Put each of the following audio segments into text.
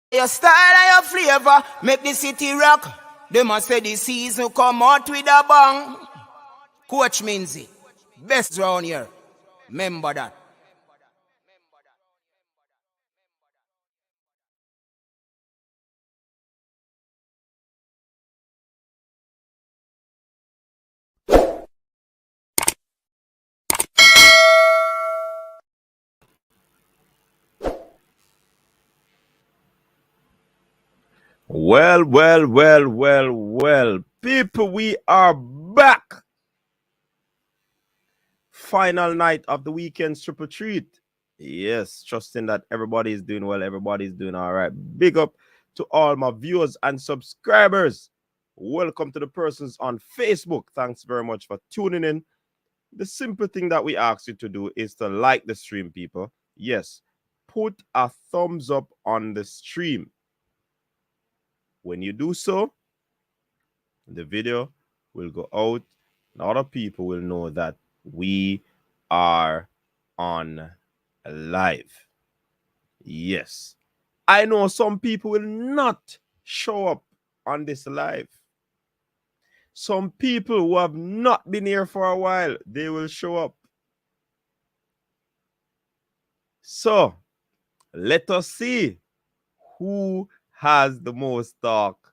Your style and your flavor make the city rock. They must say the season come out with a bang. Coach Minzy, best round here. Remember that. Well, people, we are back. Final night of the weekend's TripleTreat. Yes, trusting that everybody is doing well, everybody's doing all right. Big up to all my viewers and subscribers. Welcome to the persons on Facebook. Thanks very much for tuning in. The simple thing that we ask you to do is to like the stream, people. Yes, put a thumbs up on the stream. When you do so, the video will go out and other people will know that we are on live. Yes, I know some people will not show up on this live. Some people who have not been here for a while, they will show up. So let us see who has the most talk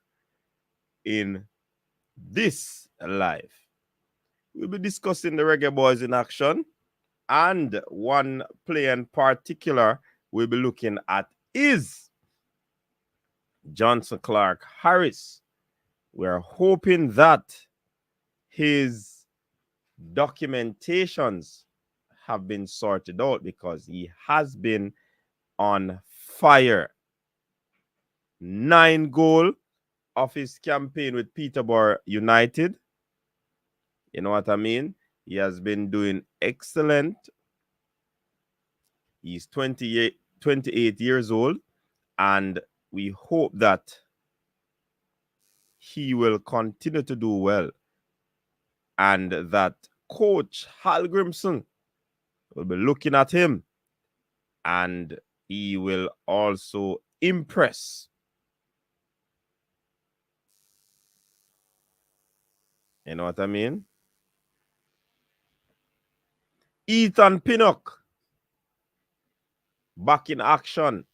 in this live. We'll be discussing the Reggae Boyz in action, and one player in particular we'll be looking at is Johnson Clark Harris. We're hoping that his documentations have been sorted out because he has been on fire. 9 goals of his campaign with Peterborough United. You know what I mean? He has been doing excellent. He's 28 years old, and we hope that he will continue to do well and that Coach Hal Grimson will be looking at him and he will also impress. You know what I mean? Ethan Pinnock back in action,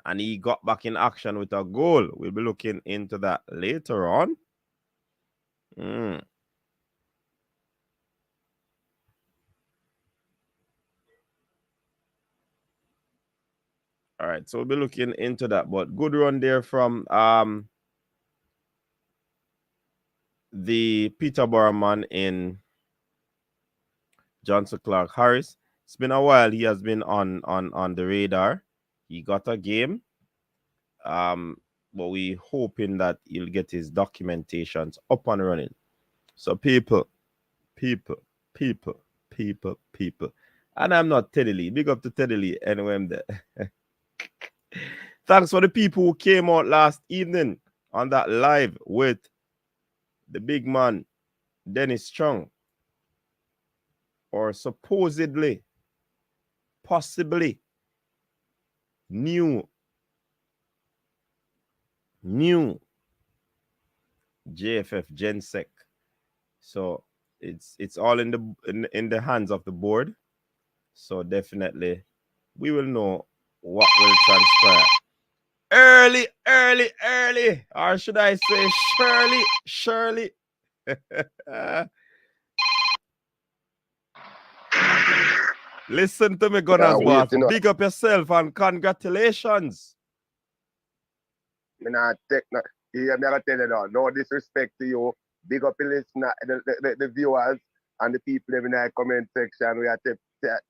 and he got back in action with a goal. We'll be looking into that later on. All right, so we'll be looking into that. But good run there from the Peterborough man in Johnson Clark Harris. It's been a while. He has been on the radar. He got a game. But we hoping that he'll get his documentations up and running. So people. And I'm not Teddy Lee. Big up to Teddy Lee anyway I'm there. Thanks for the people who came out last evening on that live with the big man, Dennis Strong. Or supposedly, possibly, new JFF Gensec. So it's all in the hands of the board. So definitely we will know what will transpire. Early. Or should I say Shirley? Listen to me, Gunners boss. Big up yourself and congratulations. I'm going to tell you now, no disrespect to you. Big up the listener, the viewers and the people in the comment section. We have to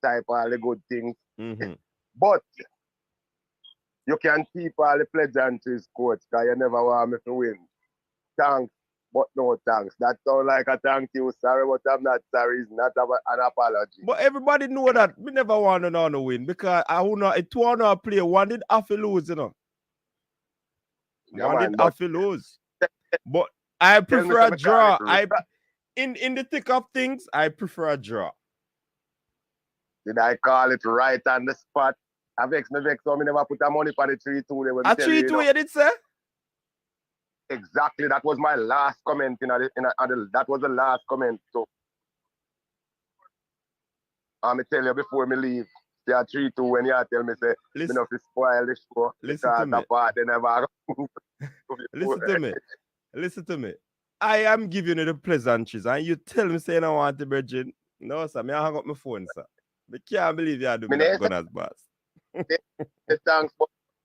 type all the good things. But you can keep all the pleasantries, coach, because you never want me to win. Thanks, but no thanks. That sounds like a thank you. Sorry, but I'm not sorry. It's not an apology. But everybody know that we never want to win because I want to play. One did have to lose, you know. One did have to lose. But I prefer a draw. In the thick of things, I prefer a draw. Did I call it right on the spot? I vex, so I never put the money for the 3-2. A 3-2, you did say? Exactly. That was my last comment. That was the last comment. So, I'm tell you before me leave. Say a 3-2 when you tell me, say, Listen, me not to spoil the show. Listen to me. That part, they never Listen to me. I am giving you the pleasantries, and you tell me saying I want the virgin. No, sir. I hang up my phone, sir. I can't believe you are doing that gun as boss. Thanks,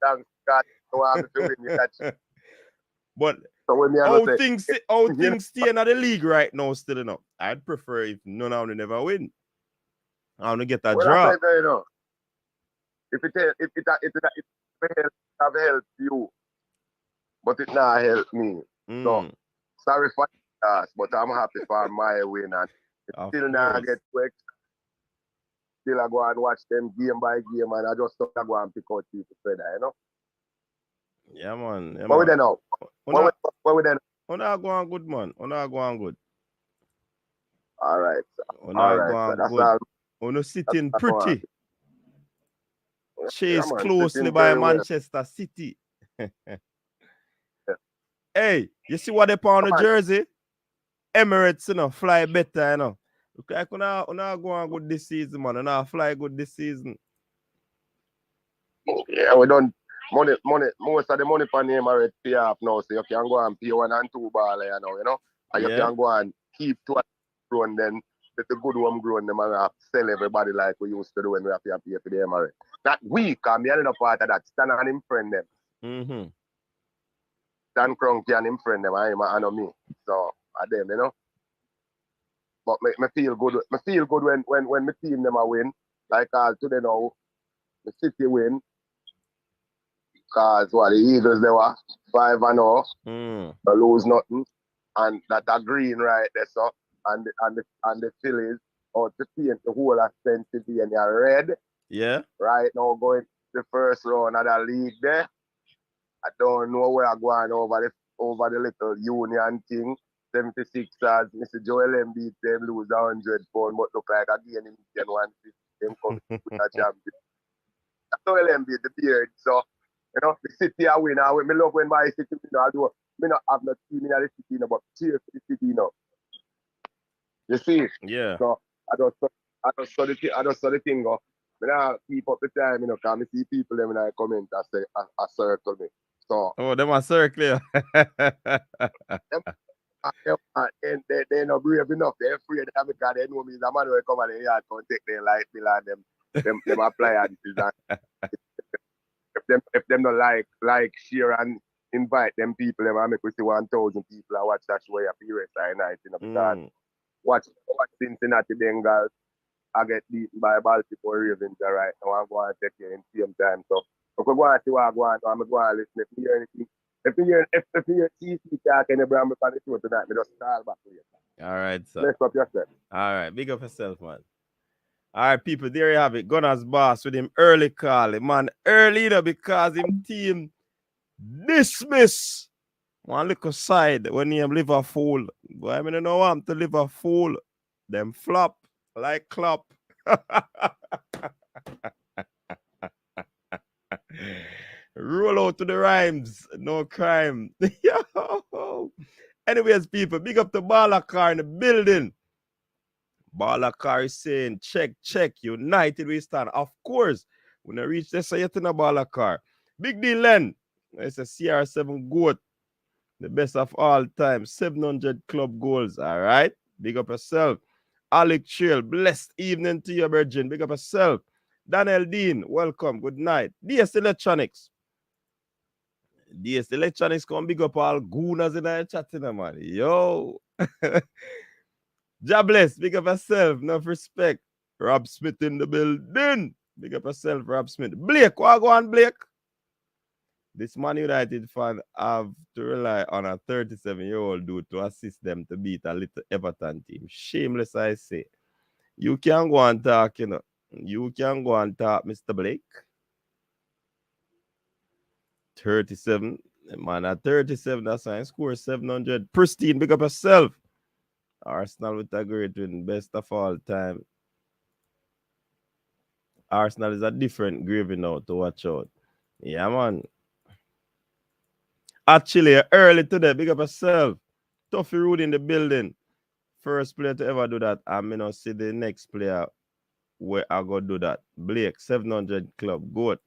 God. So I'm to win you that. But so when me how say, things stay in the league right now still enough. I'd prefer if none of them never win. I want to get a draw. You know, if it have helped you, but it not help me. So sorry for that, but I'm happy for my win, and still now get quick. Still I go and watch them game by game, and I just go and pick out people further, you know. Yeah, man. What we there now? What we there? Una go on good, man. Una go on good. All right. Una go on good. Una sitting pretty. Chased closely by Manchester City. Hey, you see what they put on the jersey? Emirates, you know, fly better, you know. Look like una go on good this season, man. Una fly good this season. Yeah, we don't. Money, most of the money for the Emirates pay off now, so you can go and pay 1 and 2 ball, you know. And you can go and keep 2 grown, then the good one grown, them and sell everybody like we used to do when we have to pay for the Emirates. That week, I'm the other part of that. Stan and him friend them. Stan Kroenke and him friend them, I know me. So, I them, you know. But me feel good. Me feel good when my team them win. Like today now, the City win. Because the Eagles they were 5-0. They lose nothing. And that green right there, so and the Phillies out to paint the whole of Pennsylvania red. Yeah. Right now going to the first round of the league there. I don't know where I'm going over the little union thing. 76ers, Mr. Joel Embiid, them lose £100, but look like again in 150, them come to the champion. Joel Embiid, the beard, so, you know, the City are winner. Me love when my City win, although me not have no team in the City, but cheers for the City, you know. You see? Yeah. So, I just saw the thing, go. Me now keep up the time, you know, because I see people them in the comment that say, a circle me. So. Oh, them a circle, and they're not brave enough. They're afraid of that because they know me. The man will come and they can take their light bill and them appliances. And if them not like, share and invite them people, them and make we see 1,000 people and watch that show here for rest of the night, you know, because watch Cincinnati Bengals, I get beaten by Baltimore Ravens right now. I'm going to take you in the same time. So if we go and see what I'm going to, I'm going to listen. If you hear anything, if you hear TC talking about me on the show tonight, me just call back to you. All right, sir. Bless up yourself. All right, big up yourself, man. All right, people, there you have it. Gunner's boss with him early call. Man, early though, because him team dismiss one little side when he Liverpool. Boy, I don't know I'm to Liverpool. Them flop like Klopp. Roll out to the rhymes. No crime. Yo. Anyways, people, big up the Balakar in the building. Balakar is saying, check. United we stand. Of course, when I reach this, I yet in a Balakar. Big deal, Len. It's a CR7 GOAT. The best of all time. 700 club goals. All right. Big up yourself. Alec Trail, blessed evening to you, Virgin. Big up yourself. Daniel Dean, welcome. Good night. DS Electronics. DS Electronics come big up all gooners in the chatting, man. Yo. Jobless, big up yourself. Enough respect. Rob Smith in the building. Big up yourself, Rob Smith. Blake, what go on, Blake? This Man United fan have to rely on a 37-year-old dude to assist them to beat a little Everton team. Shameless, I say. You can go and talk, you know. You can go and talk, Mr. Blake. 37. Man, at 37, that's why I score 700. Pristine, big up yourself. Arsenal with a great win. Best of all time. Arsenal is a different gravy now to watch out. Yeah, man. Actually, early today, big up yourself. Toughy Rude in the building. First player to ever do that. I'm going to see the next player where I go do that. Blake, 700 club. Goat.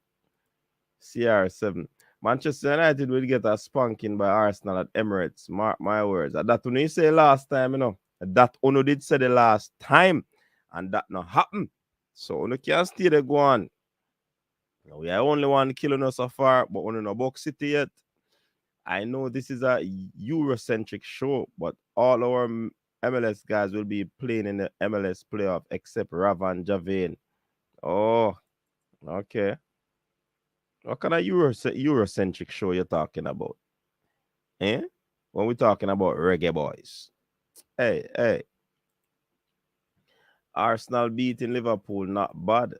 CR7. Manchester United will get a spanking by Arsenal at Emirates. Mark my words. That when you say last time, that Ono did say the last time. And that not happened. So Ono can't stay there go on. We are only one killing us so far, but Ono no box city yet. I know this is a Eurocentric show, but all our MLS guys will be playing in the MLS playoff except Ravan Javane. Oh, okay. What kind of Eurocentric show you're talking about? Eh? When we're talking about Reggae Boyz. Hey. Arsenal beating Liverpool, not bad.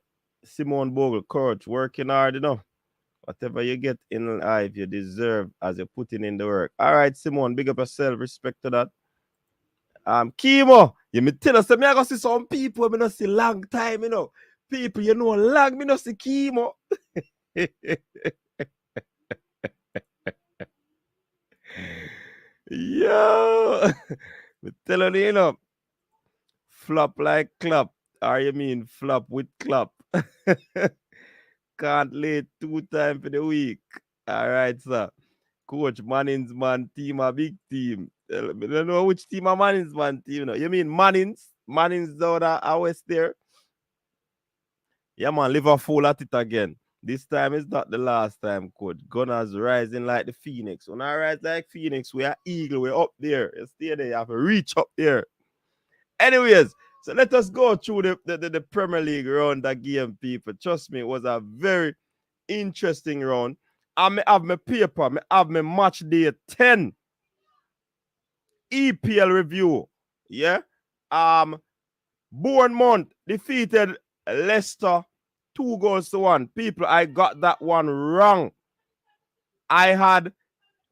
Simone Bogle, coach, working hard, Whatever you get in life, you deserve as you're putting in the work. All right, Simone, big up yourself. Respect to that. Chemo, you me tell us, me I go see some people, me not see long time, People, long, me not see chemo. Yo, me telling you, flop like clap. Or you mean flop with clap? Can't lay 2 times for the week. All right, sir. Coach Manning's man team, a big team. I don't know which team a Manning's man team. You mean Manning's? Manning's down at West there. Yeah, man, Liverpool at it again. This time is not the last time, coach. Gunners rising like the Phoenix. When I rise like Phoenix, we are eagle. We're up there. You stay there. You have to reach up there. Anyways, so let us go through the Premier League round that game, people. Trust me, it was a very interesting round. I have my paper. I have my match day 10 EPL review. Yeah. Bournemouth defeated Leicester 2-1. People, I got that one wrong. I had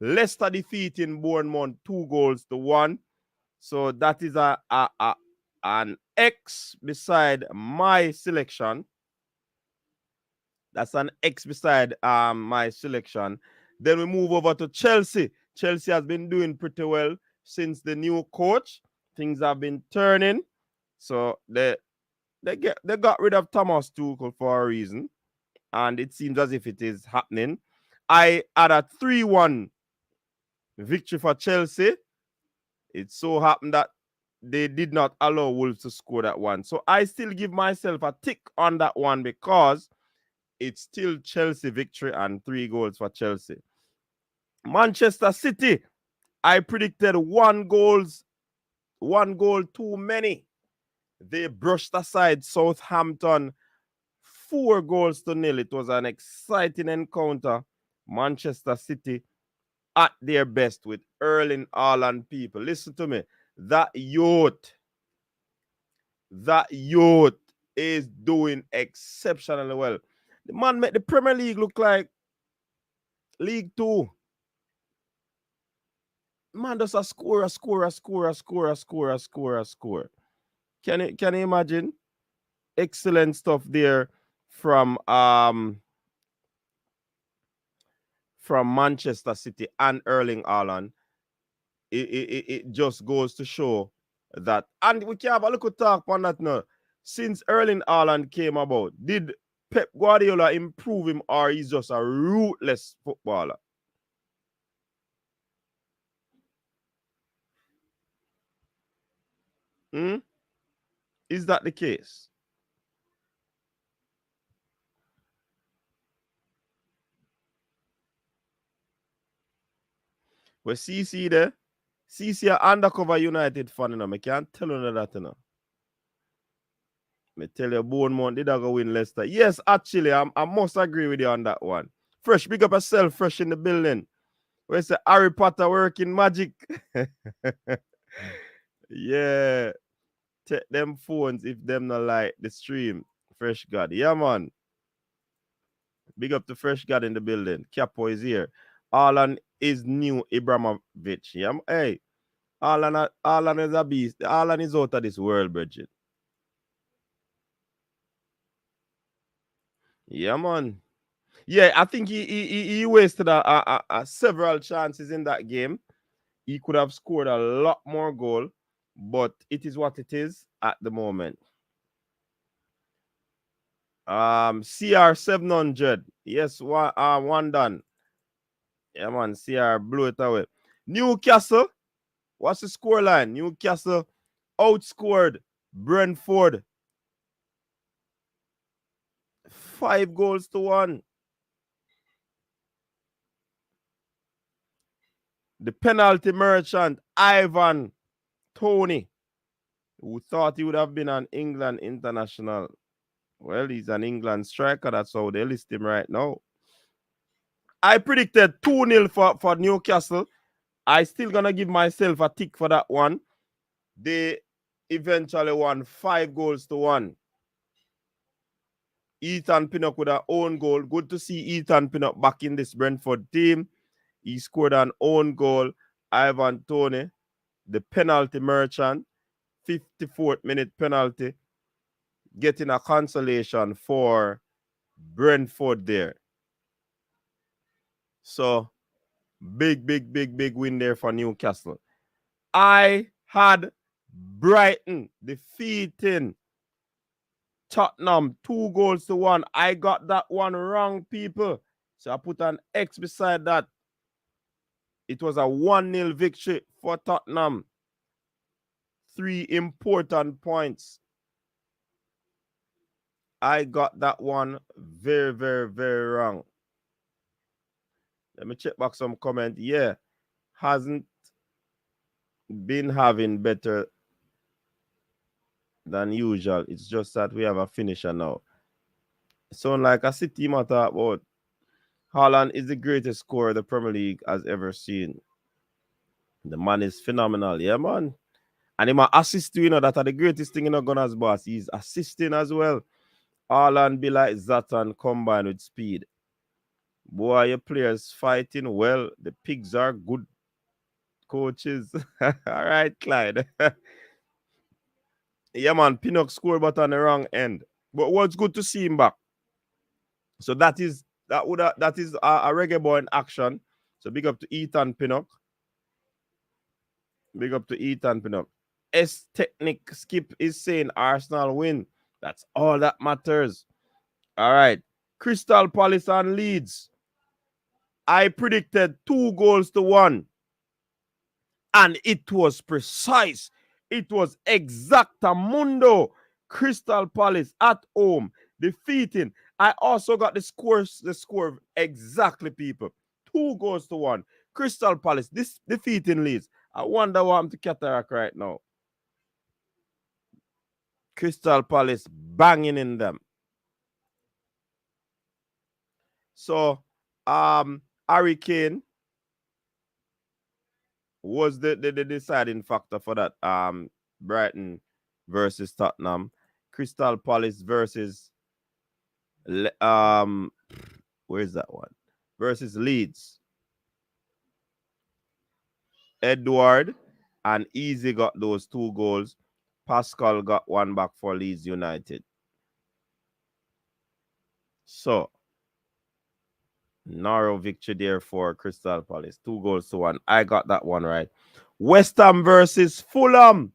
Leicester defeating Bournemouth 2-1. So that is an X beside my selection. That's an X beside my selection. Then we move over to Chelsea. Chelsea has been doing pretty well since the new coach. Things have been turning. So they got rid of Thomas Tuchel for a reason. And it seems as if it is happening. I had a 3-1 victory for Chelsea. It so happened that they did not allow Wolves to score that one. So I still give myself a tick on that one because it's still Chelsea victory and 3 goals for Chelsea. Manchester City, I predicted 1 goal too many. They brushed aside Southampton 4-0. It was an exciting encounter. Manchester City at their best with Erling Haaland, people. Listen to me. That youth is doing exceptionally well. The man made the Premier League look like League 2. Man does a score. Can you imagine? Excellent stuff there from Manchester City and Erling Haaland. It just goes to show that, and we can have a little talk on that now. Since Erling Haaland came about, did Pep Guardiola improve him, or he's just a ruthless footballer? Is that the case? Well, CC there. CC a undercover United fan, I can't tell you that, Me tell you, Bournemouth did go win Leicester. Yes, actually, I must agree with you on that one. Fresh, big up yourself, fresh in the building. Where's the Harry Potter working magic? Yeah. Take them phones if them not like the stream. Fresh God. Yeah, man. Big up to Fresh God in the building. Capo is here. Haaland is new Ibrahimovic. Yeah, hey. Haaland is a beast. Haaland is out of this world, Bridget. Yeah, man. Yeah, I think he wasted several chances in that game. He could have scored a lot more goal, but it is what it is at the moment. CR 700. Yes, one done. Yeah, man. CR blew it away. Newcastle. What's the scoreline? Newcastle outscored Brentford 5-1. The penalty merchant, Ivan Toney, who thought he would have been an England international. Well, he's an England striker. That's how they list him right now. I predicted 2-0 for Newcastle. I still gonna give myself a tick for that one. They eventually won 5-1. Ethan Pinnock with an own goal. Good to see Ethan Pinnock back in this Brentford team. He scored an own goal. Ivan Toney, the penalty merchant, 54th minute penalty, getting a consolation for Brentford there. So, big win there for Newcastle. I had Brighton defeating Tottenham 2-1. I got that one wrong, people. So I put an X beside that. It was a 1-0 victory for Tottenham. 3 important points. I got that one very wrong. Let me check back some comment. Yeah, hasn't been having better than usual. It's just that we have a finisher now. Sound like a City matter about Haaland is the greatest scorer the Premier League has ever seen. The man is phenomenal, yeah, man. And he might assist you, that's the greatest thing in a Gunners boss. He's assisting as well. Haaland be like Zlatan combined with speed. Boy, your players fighting well. The pigs are good coaches. All right, Clyde. Yeah, man, Pinnock scored but on the wrong end. But what's good to see him back. So that is a Reggae Boy in action. So big up to Ethan Pinnock. Big up to Ethan Pinnock. S Technic Skip is saying Arsenal win. That's all that matters. All right. Crystal Palace and Leeds. I predicted 2-1. And it was precise. It was exactamundo. Crystal Palace at home defeating. I also got the score exactly, people. 2-1. Crystal Palace defeating Leeds. I wonder what I'm to cataract right now. Crystal Palace banging in them. So, Harry Kane was the deciding factor for that Brighton versus Tottenham. Crystal Palace versus where's that one? Versus Leeds. Edward and Easy got those 2 goals. Pascal got one back for Leeds United. So, narrow victory there for Crystal Palace. 2-1. I got that one right. West Ham versus Fulham.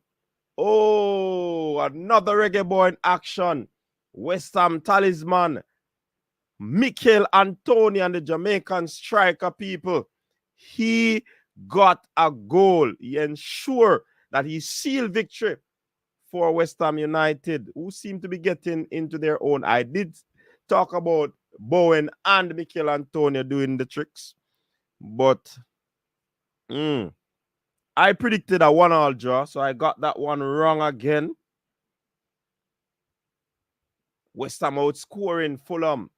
Oh, another Reggae Boy in action. West Ham talisman. Mikel Antonio and the Jamaican striker, people. He got a goal. He ensured that he sealed victory for West Ham United, who seem to be getting into their own. I did talk about Bowen and Mikel Antonio doing the tricks, but I predicted a 1-1 draw, so I got that one wrong again. West Ham outscoring Fulham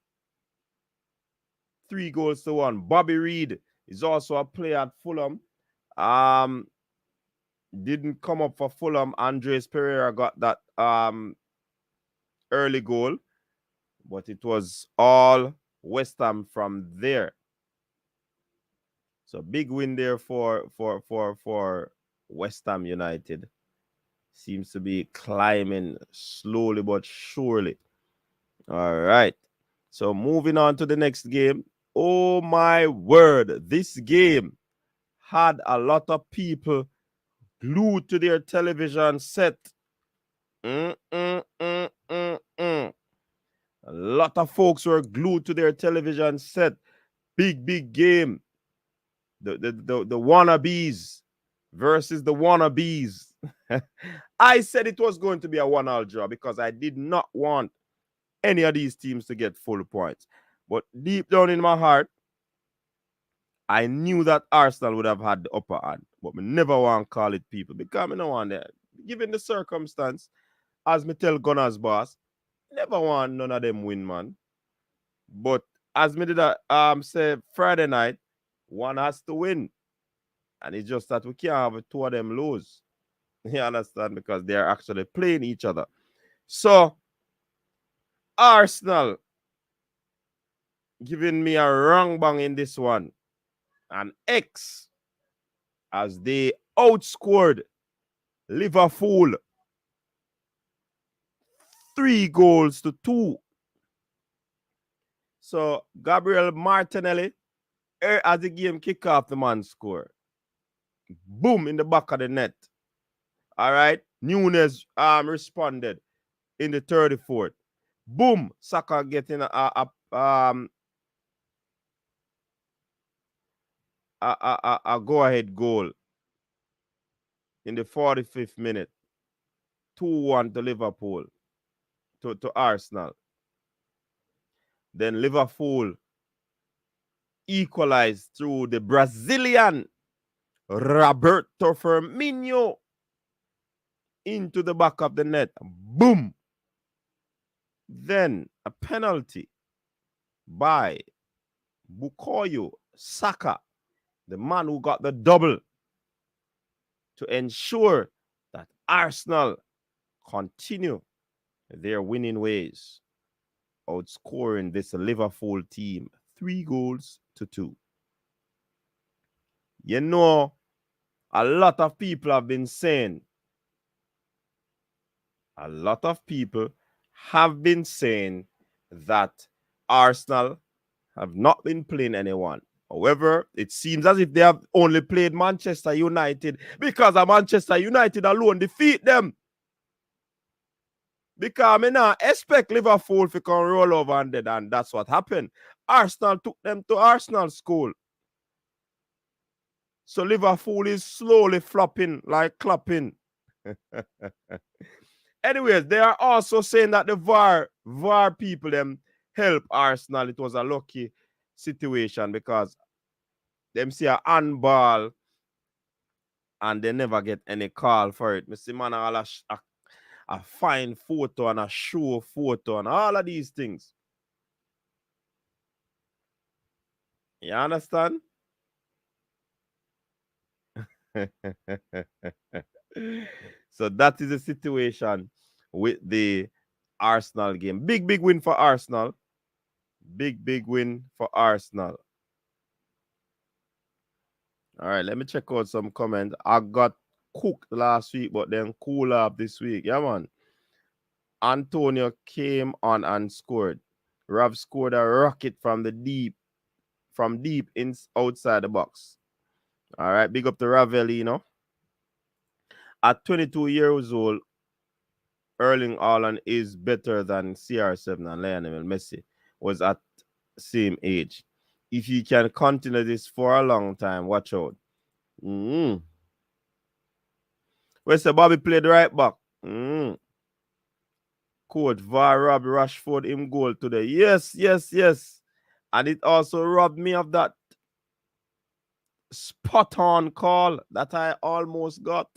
3-1. Bobby Reed is also a player at Fulham. Didn't come up for Fulham. Andres Pereira got that early goal, but it was all West Ham from there. So big win there for West Ham United. Seems to be climbing slowly but surely. All right. So moving on to the next game. Oh my word, this game had a lot of people glued to their television set. A lot of folks were glued to their television set. Big game. The wannabes versus the wannabes. I said it was going to be a 1-1 draw because I did not want any of these teams to get full points. But deep down in my heart, I knew that Arsenal would have had the upper hand. But I never want to call it people because I don't want that. Given the circumstance, as me tell Gunners boss, never want none of them win, man. But as me did say Friday night, one has to win. And it's just that we can't have two of them lose. You understand? Because they're actually playing each other. So, Arsenal giving me a wrong bang in this one. And X, as they outscored Liverpool 3-2. So, Gabriel Martinelli, as the game kick off, the man score. Boom, in the back of the net. All right. Nunes responded in the 34th. Boom, Saka getting a go-ahead goal in the 45th minute. 2-1 to Liverpool, to Arsenal. Then Liverpool equalized through the Brazilian Roberto Firmino into the back of the net. Boom. Then a penalty by Bukayo Saka, the man who got the double, to ensure that Arsenal continue their winning ways, outscoring this Liverpool team 3-2. You know, a lot of people have been saying, that Arsenal have not been playing anyone. However, it seems as if they have only played Manchester United because of Manchester United alone defeat them. Because I now expect Liverpool to come roll over and that's what happened. Arsenal took them to Arsenal school. So Liverpool is slowly flopping like clapping. Anyways, they are also saying that the VAR people them help Arsenal. It was a lucky situation because them see a handball and they never get any call for it. Me see man a fine photo and a show photo and all of these things. You understand? So that is the situation with the Arsenal game. Big win for Arsenal. Big win for Arsenal. All right, let me check out some comments. I got cooked last week, but then cool up this week. Yeah, man. Antonio came on and scored. Rav scored a rocket from deep outside the box. All right, big up to Ravelino. At 22 years old, Erling Haaland is better than CR7 and Lionel Messi was at same age. If he can continue this for a long time, watch out. Where's the Bobby played right back? Coach VAR robbed Rashford in goal today. Yes. And it also robbed me of that spot on call that I almost got.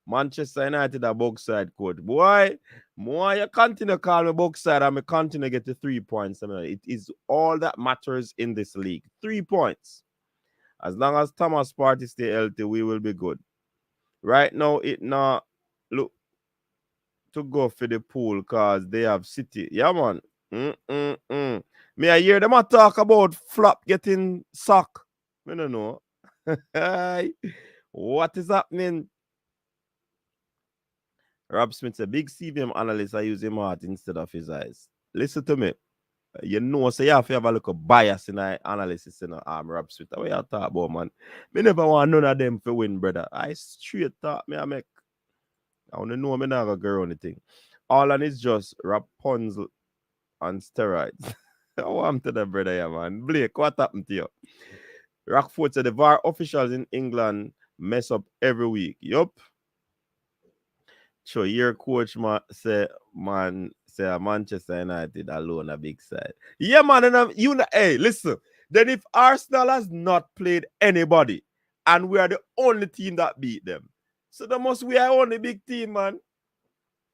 Manchester United a box side, coach. Boy, more you continue call me box side and me continue get the 3 points. I mean, it is all that matters in this league. 3 points. As long as Thomas Partey stay healthy, we will be good. Right now, it not look to go for the pool because they have City. Yeah, man. Me I hear them a talk about Flop getting sock. I don't know. What is happening? Rob Smith, a big CVM analyst, I use him heart instead of his eyes. Listen to me. You know, so you have to have a little bias in the analysis in Rob Smith. What you talk about, man? Me never want none of them to win, brother. I straight talk me I make. I want to know me not gonna go on anything. All and it's just Rapunzel on steroids. I want to the brother, yeah, man. Blake, what happened to you? Rockford said the VAR officials in England mess up every week. Yup. So your coach say Manchester United alone a big side. Yeah, man, and hey, listen. Then if Arsenal has not played anybody, and we are the only team that beat them, so that must we are only big team, man.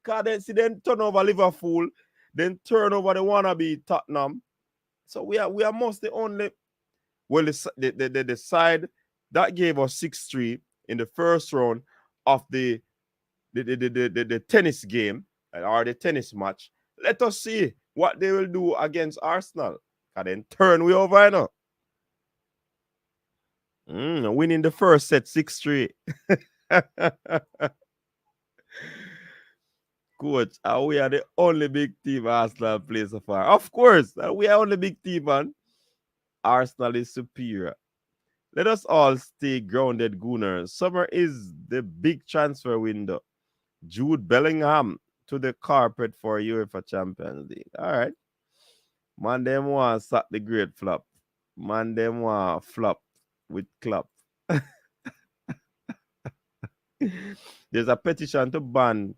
Cause then turn over Liverpool, then turn over the wannabe Tottenham. So we are most the only. Well, the side that gave us 6-3 in the first round of the tennis game or the tennis match. Let us see what they will do against Arsenal. And then turn we over, you know. Winning the first set 6-3. Coach, we are the only big team Arsenal plays so far. Of course, we are only big team, man. Arsenal is superior. Let us all stay grounded, Gooners. Summer is the big transfer window. Jude Bellingham to the carpet for UEFA Champions League. All right. Man, them want sack the great flop. Man, them want flop with Klopp. There's a petition to ban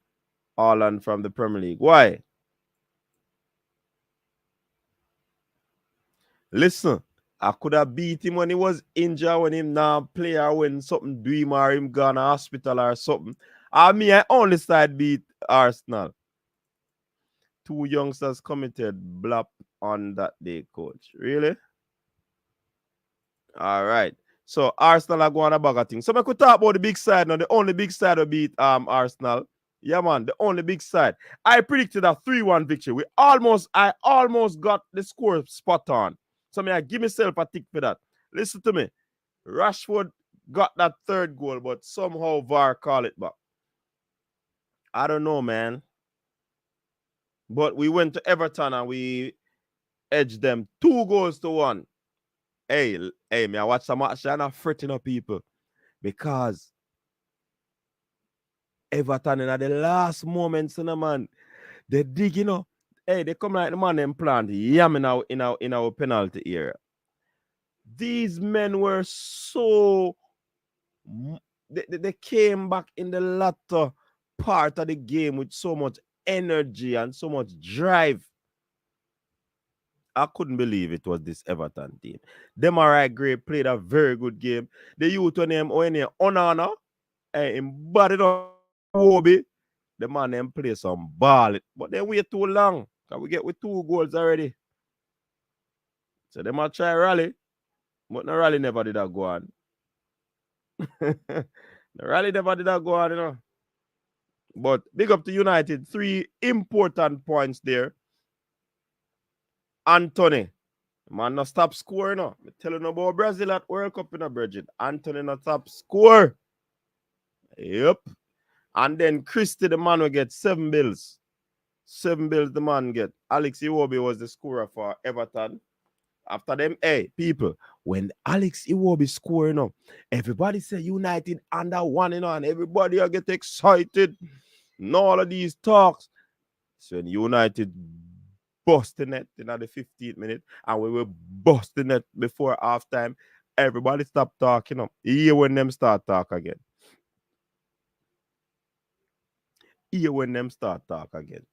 Haaland from the Premier League. Why? Listen, I could have beat him when he was injured, when him now play or when something do him or him gone to hospital or something. I only side beat Arsenal. 2 youngsters committed blap on that day, coach. Really? All right. So Arsenal are going a bag of things. So I could talk about the big side now. The only big side will beat Arsenal. Yeah, man, the only big side. I predicted a 3-1 victory. I almost got the score spot on. So I give myself a tick for that. Listen to me. Rashford got that third goal, but somehow VAR call it back. I don't know, man. But we went to Everton and we edged them 2-1. Hey, me, I watch some match and I'm fretting up people because Everton in the last moments, man, they dig, Hey, they come like the man them plant yamming in our penalty area. These men were so they came back in the latter part of the game with so much energy and so much drive. I couldn't believe it was this Everton team. Them alright, great, played a very good game. The youth on them Onana, and bodied up Wobby. The man them play some ball, but they wait too long. Can we get with 2 goals already? So they might try rally, but the rally never did that go on. The rally never did that go on, But big up to United. 3 important points there. Anthony. Man, no stop score, I'm telling you about Brazil at World Cup in a Bridget. Anthony no top score. Yep. And then Christie, the man will get 7 bills. 7 bills the man get. Alex Iwobi was the scorer for Everton. After them, hey, people, when Alex Iwobi scoring, everybody say United under 1, and everybody will get excited. And all of these talks. So when United bust the net in the 15th minute, and we were busting net before halftime, everybody stopped talking. Here when them start talk again. Here when them start talk again.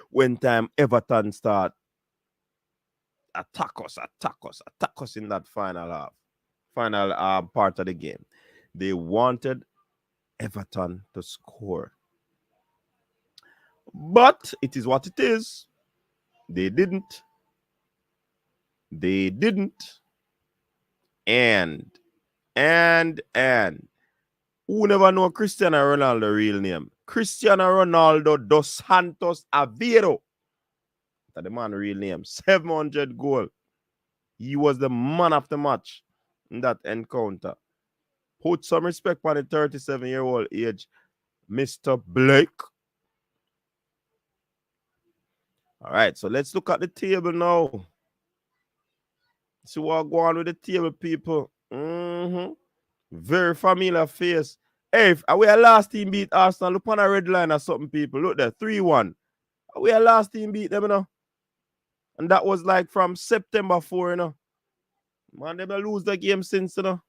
When time Everton start attack us in that final part of the game. They wanted Everton to score. But it is what it is. They didn't. And who never know Cristiano Ronaldo real name? Cristiano Ronaldo dos Santos Aveiro. That's the man real name. 700 goal. He was the man of the match in that encounter. Put some respect on the 37-year-old age, Mr. Blake. All right, so let's look at the table now. See what go on with the table, people. Very familiar face. Hey, if we a last team beat Arsenal, look on a red line or something, people. Look there, 3-1. We a last team beat them, you know. And that was like from September 4, you know. Man, they lose the game since, you know.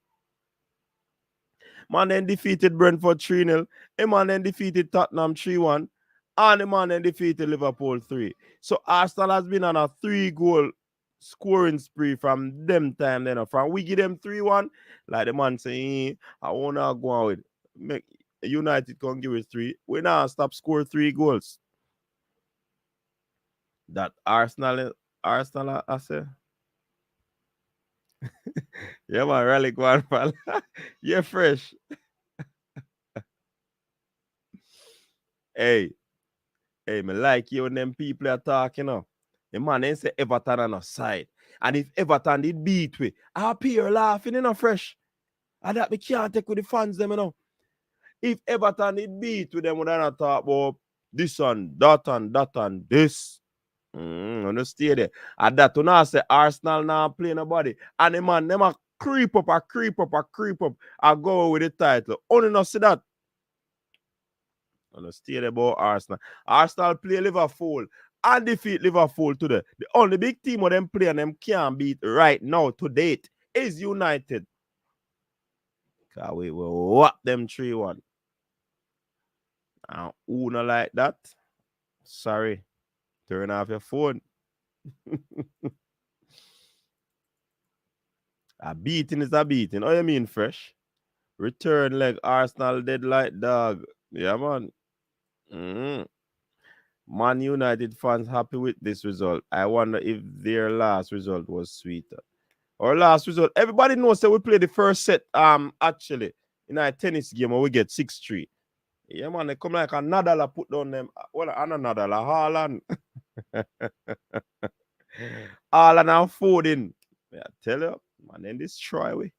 Man then defeated Brentford 3-0. A man then defeated Tottenham 3-1. And the man then defeated Liverpool 3. So Arsenal has been on a 3-goal scoring spree from them time then. From we give them 3-1, like the man saying, I wanna go on with make United can give it 3. We now stop score 3 goals. That Arsenal I say. Yeah, man, rally go on, pal. Yeah, fresh. Hey, me like you and them people are talking up. The man ain't say Everton on a side. And if Everton did beat we, I appear laughing, you know, fresh. And that we can't take with the fans, them, you know. If Everton did beat with them, we don't talk about this and that and that and this. You stay there. And that to now say Arsenal now play nobody. And the man, them a creep up. I go with the title. Only not see that. And stay there about Arsenal. Arsenal play Liverpool and defeat Liverpool today. The only big team of them play and them can't beat right now to date is United. Because we will whap them 3-1. And who not like that? Sorry. Turn off your phone. A beating is a beating. Oh, you mean fresh? Return leg Arsenal dead like dog. Yeah, man. Man United fans happy with this result. I wonder if their last result was sweeter. Our last result, everybody knows that we played the first set actually in a tennis game where we get 6-3. Yeah, man, they come like another put down them. Well, another Haaland. Haaland and Foden. Yeah, tell you, man, then destroy we.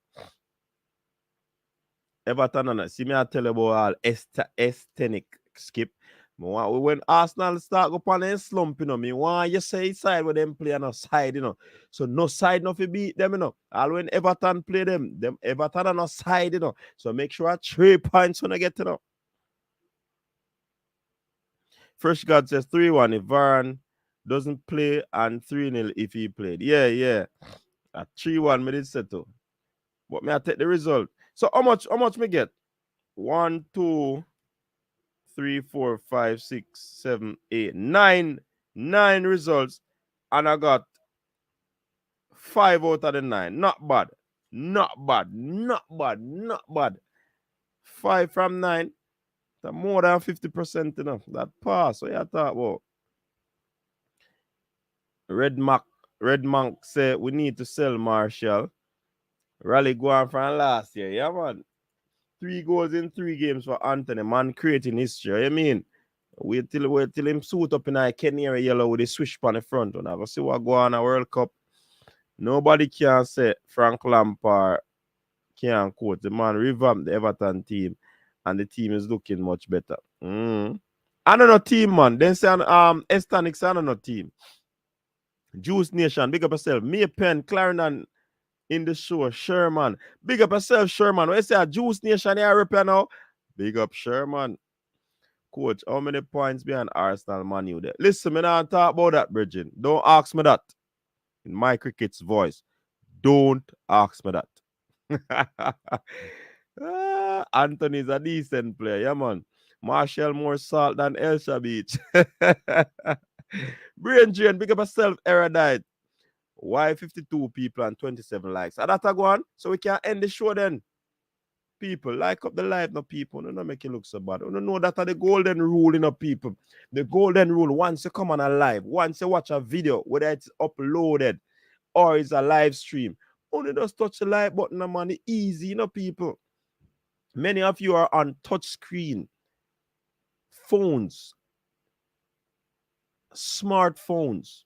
Everton, see me I tell you about all aesthetic skip. When Arsenal start go on and slump, you know, me want you say side where them play on a side, you know. So no side no fi beat them, you know. All when Everton play them Everton on a side, you know. So make sure 3 points when I get, you know. Fresh God says 3-1 if Varane doesn't play and 3-0 if he played. Yeah. At 3-1 me did settle. But me I take the result. So how much me get? 1, 2, 3, 4, 5, 6, 7, 8, 9. 9 results. And I got 5 out of the 9. Not bad. 5 from 9. That's more than 50% enough. That pass. What you talk about? Red Monk say we need to sell Marshall. Rally go on from last year. Yeah, man. 3 goals in 3 games for Anthony. Man creating history. I mean, wait till him suit up in a Kenya yellow with a swish on the front. And I go see what go on a World Cup. Nobody can say Frank Lampard can't quote. The man revamped the Everton team and the team is looking much better. I don't know team, man. Then say Estanix, I don't know team. Juice Nation, big up yourself. Me Pen, Clarendon in the show, Sherman. Big up yourself, Sherman. When you say a Juice Nation here, repair now. Big up Sherman. Coach, how many points behind Arsenal Man U there? Listen, me not talk about that, Bridget. Don't ask me that. In my cricket's voice. Don't ask me that. Anthony's a decent player, yeah, man. Marshall more salt than Elsha Beach. Brain drain, big up yourself, erudite. Why 52 people and 27 likes? And that go on, so we can end the show then. People, like up the live, no people. No make it look so bad. You know that are the golden rule, you know, people. The golden rule, once you come on a live, once you watch a video, whether it's uploaded or it's a live stream, only just touch the like button, man. It's easy, you know, people. Many of you are on touch screen, phones, smartphones.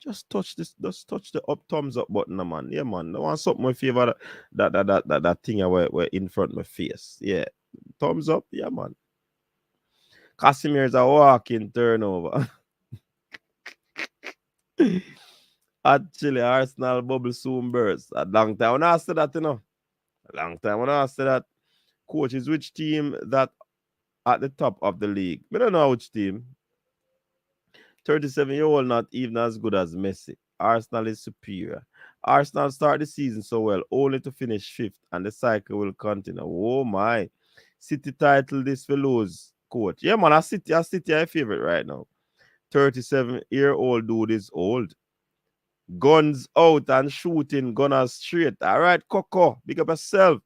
Just touch this, just touch the up thumbs up button, man. Yeah, man. I want something my favor that thing where in front of my face. Yeah. Thumbs up, yeah, man. Casimir is a walking turnover. Actually, Arsenal bubble soon burst. A long time when I said that, you know. A long time when I said that. Coach is which team that at the top of the league? We don't know which team. 37-year-old not even as good as Messi. Arsenal is superior. Arsenal start the season so well, only to finish fifth, and the cycle will continue. Oh my. City title this for lose, coach. Yeah, man, I City I favorite right now. 37-year-old dude is old. Guns out and shooting gunners straight. All right, Coco, big up yourself.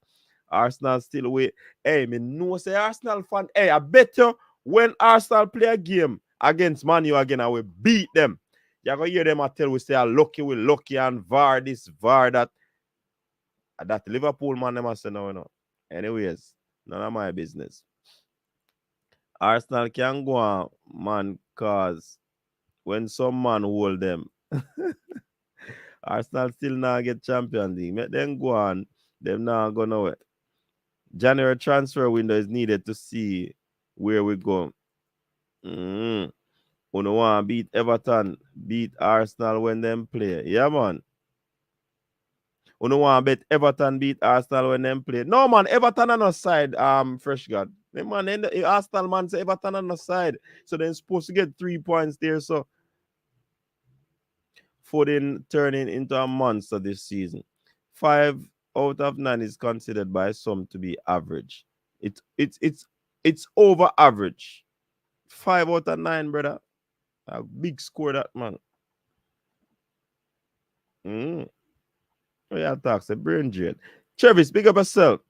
Arsenal still wait. Hey, me know say Arsenal fan. Hey, I bet you when Arsenal play a game against Man U again, I will beat them. You're gonna hear them I tell we say we lucky and VAR this, VAR that. That Liverpool man them I say no, no. Anyways, none of my business. Arsenal can go on, man, cause when some man hold them, Arsenal still not get Champions League. Make them go on, them not go nowhere. January transfer window is needed to see where we go. Mm. Uno want beat Everton, beat Arsenal when them play. Yeah, man. Uno want bet Everton beat Arsenal when them play. No, man, Everton on our side, Fresh God. The man, the Arsenal man say Everton on our side. So they're supposed to get 3 points there. So Foden turning into a monster this season. 5 out of 9 is considered by some to be average. It's over average. 5 out of 9, brother. A big score that man. Oh, yeah, talks a brain drain. Travis, big up yourself.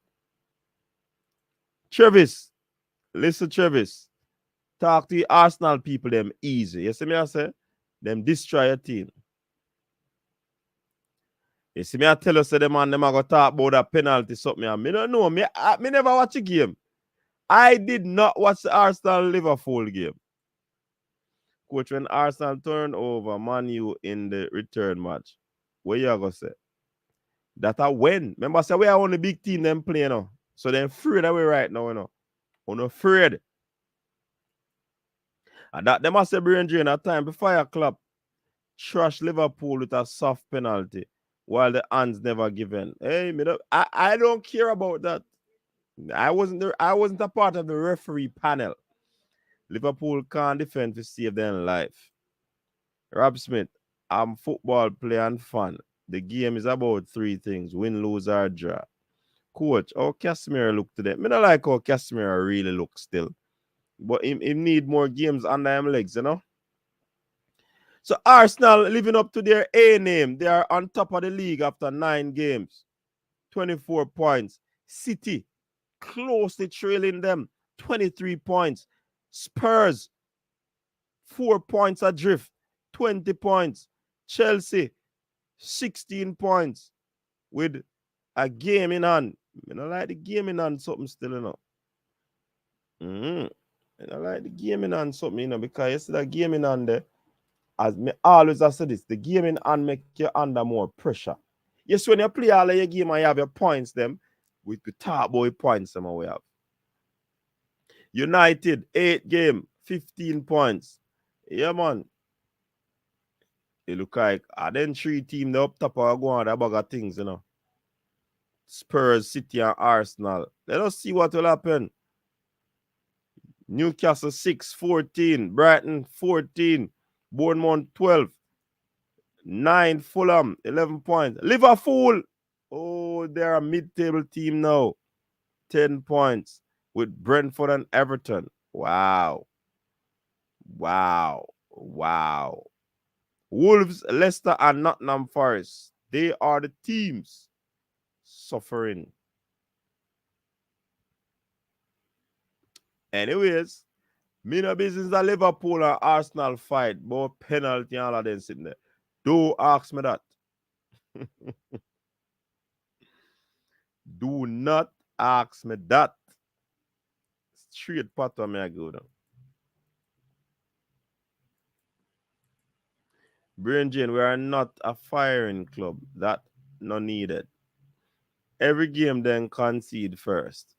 Travis, listen, Travis. Talk to the Arsenal people, them easy. You see me, I say? Them destroy your team. You see me, I tell you, say, them are going to talk about that penalty, something. I don't know. Me never watch a game. I did not watch the Arsenal-Liverpool game. Coach, when Arsenal turned over Man U in the return match, what you going to say? That I win. Remember, I said, we are on the big team them playing now. So they're afraid that way right now, you know. Unafraid. And that they must have brain drain at time before you clap. Trash Liverpool with a soft penalty while the hands never given. Hey, I don't care about that. I wasn't there. I wasn't a part of the referee panel. Liverpool can't defend to save their life. Rob Smith, I'm football player and fan. The game is about 3 things: win, lose, or draw. Coach, how Casemiro look today? I don't like how Casemiro really looks still. But he need more games under him legs, you know? So Arsenal living up to their A name. They are on top of the league after 9 games. 24 points. City closely trailing them. 23 points. Spurs 4 points adrift. 20 points. Chelsea 16 points with a game in hand. I don't like the game in hand something still, you know. I like the game in hand something, you know, because you see that game in hand there. As me always I say this, the game in hand make you under more pressure. Yes, when you play all of your game and you have your points, them with the top boy points them we have. United, 8 game, 15 points. Yeah, man. It look like then 3 team the up top are going that bag of things, you know. Spurs, City, and Arsenal. Let us see what will happen. Newcastle 6, 14. Brighton 14. Bournemouth 12. 9 Fulham, 11 points. Liverpool, oh, they're a mid-table team now. 10 points with Brentford and Everton. Wow. Wolves, Leicester, and Nottingham Forest. They are the teams suffering. Anyways, me no business that Liverpool and Arsenal fight, but penalty and all of them sitting there. Don't ask me that. Do not ask me that. Straight pattern me I go down. Brain Jane, we are not a firing club. That no needed. Every game then concede first.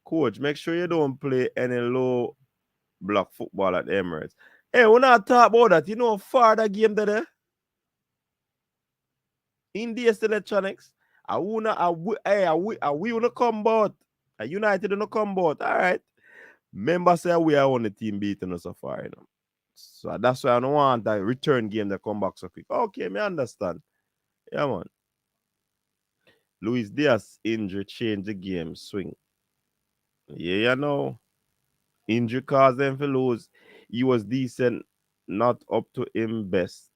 Coach, make sure you don't play any low block football at Emirates. Hey, we're not talk about that. You know how far that game there? In DS Electronics. I we wanna come out. A United wanna come out. All right. Remember say we are on the team beating us so far, you know. So that's why I don't want that return game to come back so quick. Okay, me understand. Yeah, man. Luis Diaz injury changed the game swing. Yeah, you know. Injury caused them to lose. He was decent, not up to him best.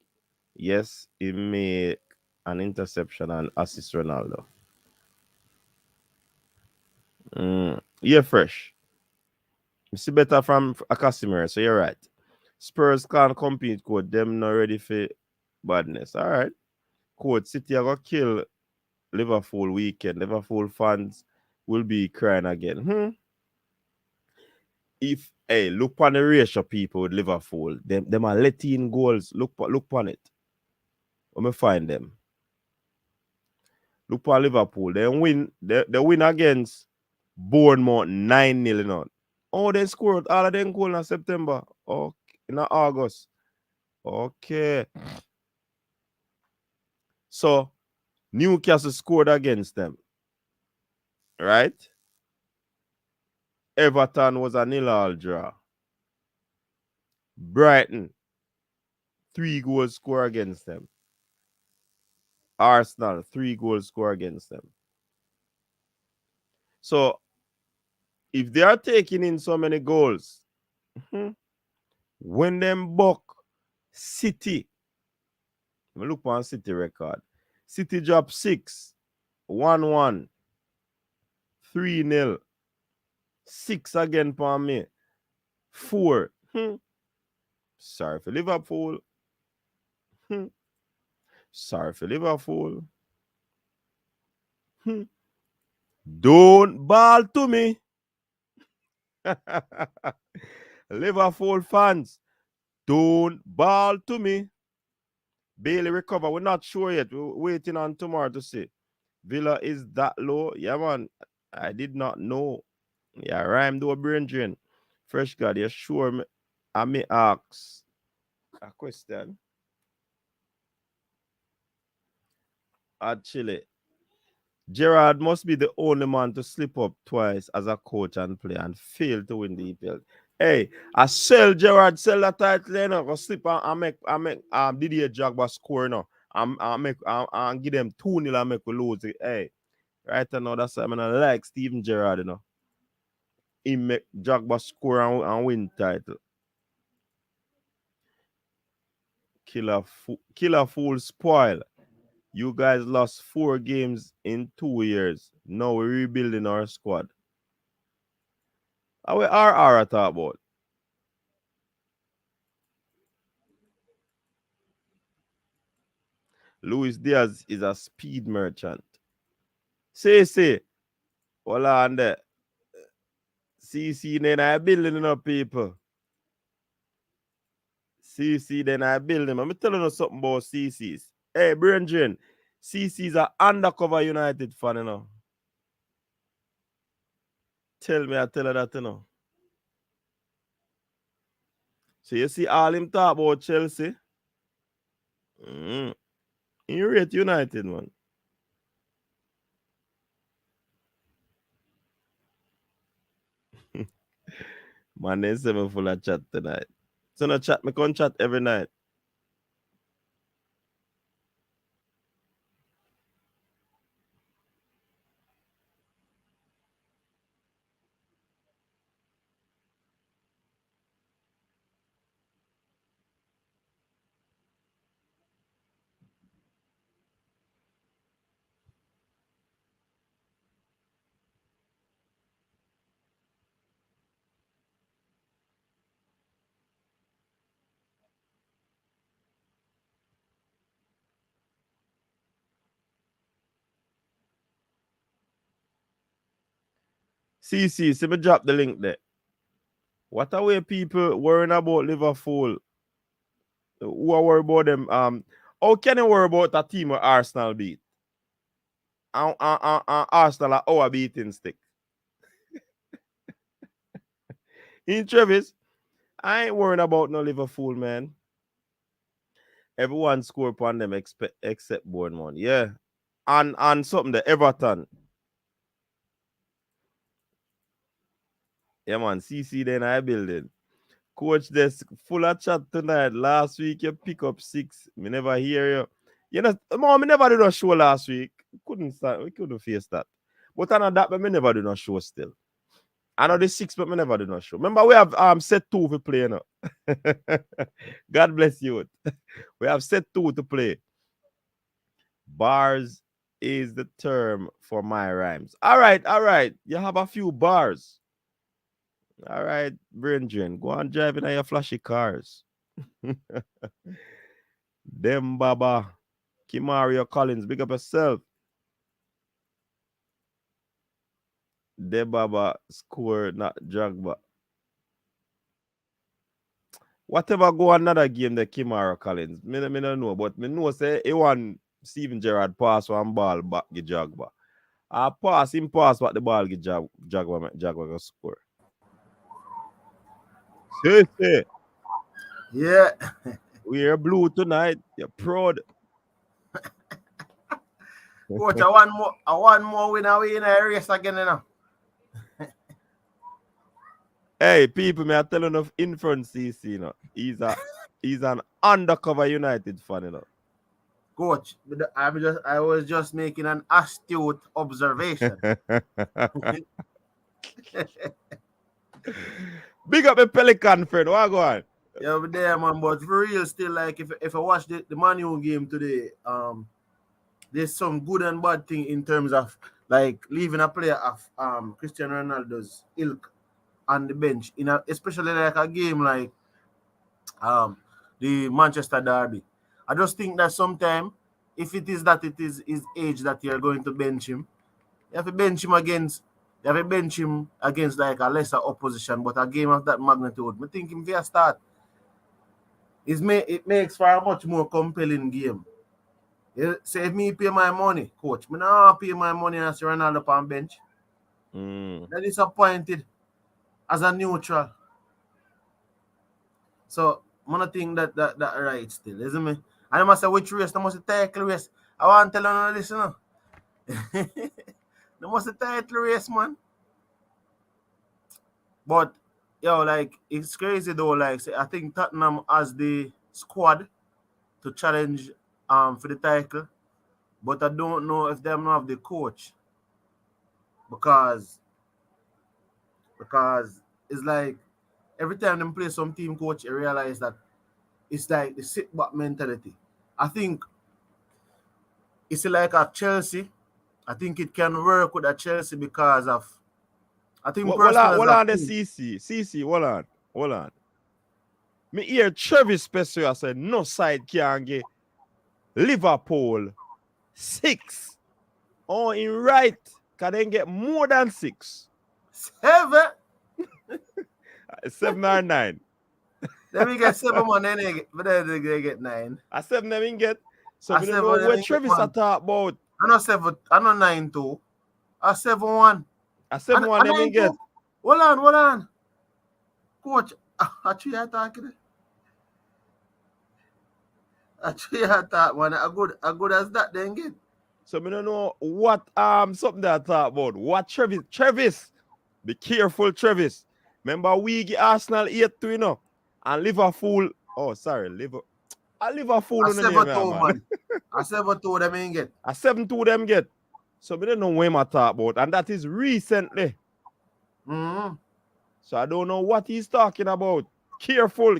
Yes, he made an interception and assist Ronaldo. Yeah, fresh. You see better from a Casimir, so you're right. Spurs can't compete, code. Them not ready for badness. All right. Code City are gonna kill Liverpool weekend. Liverpool fans will be crying again. If look on the ratio people with Liverpool, them are letting goals. Look on it. Let me find them. Look on Liverpool. They win against Bournemouth 9-0, you know. Oh, they scored all of them goals in September. Okay, in August. Okay. So Newcastle scored against them. Right? Everton was a 0-0 draw. Brighton, 3 goals score against them. Arsenal, 3 goals score against them. So if they are taking in so many goals, when them buck City, look on City record. City drop 6, 1-1, 3-0, 6 again for me, 4. Sorry for Liverpool. Sorry for Liverpool. Don't ball to me. Liverpool fans, don't ball to me. Bailey recover. We're not sure yet. We're waiting on tomorrow to see. Villa is that low. Yeah, man. I did not know. Yeah, rhyme do a brain drain. Fresh God, you sure me? I may ask a question. Actually, Gerard must be the only man to slip up twice as a coach and play and fail to win the EPL. Hey, I sell Gerard, sell that title, you know, go slip and make Didier Drogba score now. I give them 2-0 and make we lose it. Hey, right now that's why I like Steven Gerrard, you know. He make Drogba score and win title. Killer fool spoil. You guys lost 4 games in 2 years. Now we're rebuilding our squad. How we RR talk about? Luis Diaz is a speed merchant. Say, hold on there. CC, then I building up people. CC, then I building. I'm telling you something about CCs. Hey, Brendan, CC's an undercover United fan, you know. I tell her that, you know. So you see all him talk about Chelsea. He rate United, man. Man, they say me full of chat tonight. So no chat, me can chat every night. See me drop the link there. What are we people worrying about Liverpool? Who are worried about them? How can you worry about a team where Arsenal beat? Arsenal are our beating stick. In Travis, I ain't worrying about no Liverpool, man. Everyone score upon them except Bournemouth. Yeah. And something the Everton. Yeah, man. CC then I building. Coach this full of chat tonight. Last week you pick up 6. Me never hear you. You know, mom, me never did a show last week. We couldn't face that. But I know that, but me never do no show still. I know the 6, but me never do no show. Remember, we have set 2 to play now. God bless you. We have set 2 to play. Bars is the term for my rhymes. All right. You have a few bars. All right, Brendan, go on driving on your flashy cars. Dem Baba, Kimario Collins, big up yourself. Dem Baba score, not Drogba. Whatever go another game, the Kimario Collins. Me don't know, but me know say he want Steven Gerrard pass one ball back the Drogba. I pass him pass back the ball get Drogba go score. Say. Yeah. We're blue tonight. You're proud. Coach, I want more win away in a race again, you know. Hey, people, me I tell enough in front CC, you know. He's an undercover United fan, you know. Coach, I was just making an astute observation. Big up the Pelican friend. What go on? Yeah, but there, man. But for real, still, like, if I watch the Man U game today, there's some good and bad thing in terms of like leaving a player of Cristiano Ronaldo's ilk on the bench, especially like a game like the Manchester Derby. I just think that sometimes if it is that it is his age that you're going to bench him, you have to bench him against like a lesser opposition, but a game of that magnitude. I think if you start, it makes for a much more compelling game. Say if me pay my money, coach, me not pay my money as Ronaldo on bench. They're disappointed as a neutral. So I don't think that right still, isn't me? And I must say which race, they must title race. I want to tell you this, you know. They must title race, man. But like it's crazy though. Like I think Tottenham has the squad to challenge for the title, but I don't know if they have the coach because it's like every time they play some team coach, you realize that it's like the sit back mentality. I think it's like a Chelsea. I think it can work with a Chelsea because of I think Hold on the CC, hold on. Me hear Travis Pessoa say no side can get Liverpool 6. Oh, in right, can they get more than 6? 7. 7 or 9. Let me get 7 more, then they get 9. I 7 them in get. So I we don't know what Travis are talking about. I know 7. I know 9 too. I 7-1. I 7-1 them in get. Hold on. Coach, actually I talking. Actually I thought man, a good as that then get. So we don't know what something that I talk about. What Travis. Be careful, Travis. Remember we get Arsenal 8-2, you know. And Liverpool. Oh, sorry, Liverpool on the name, man. I 7-2 them in get. I 7-2 them get. So we don't know when I talk about, and that is recently. So I don't know what he's talking about. Careful.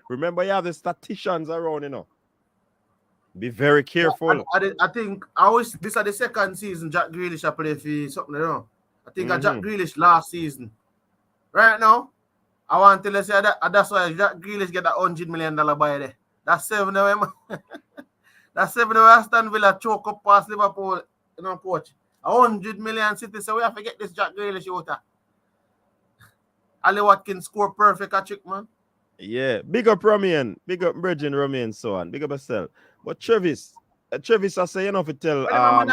Remember, you have the statisticians around, you know. Be very careful. I think this is the second season Jack Grealish I play for something, you know. I think I Jack Grealish last season. Right now, I want to say that's why Jack Grealish get $100 million buy there. That's 7 of them. That's 7 of Aston Villa choke up past Liverpool, you know, coach. 100 million City, so we have to get this Jack Grealish out. Ali Watkins score perfect a trick, man. Yeah, big up Romian, big up Bridget Romian, so on. Big up yourself. But Travis, I say you know to tell ten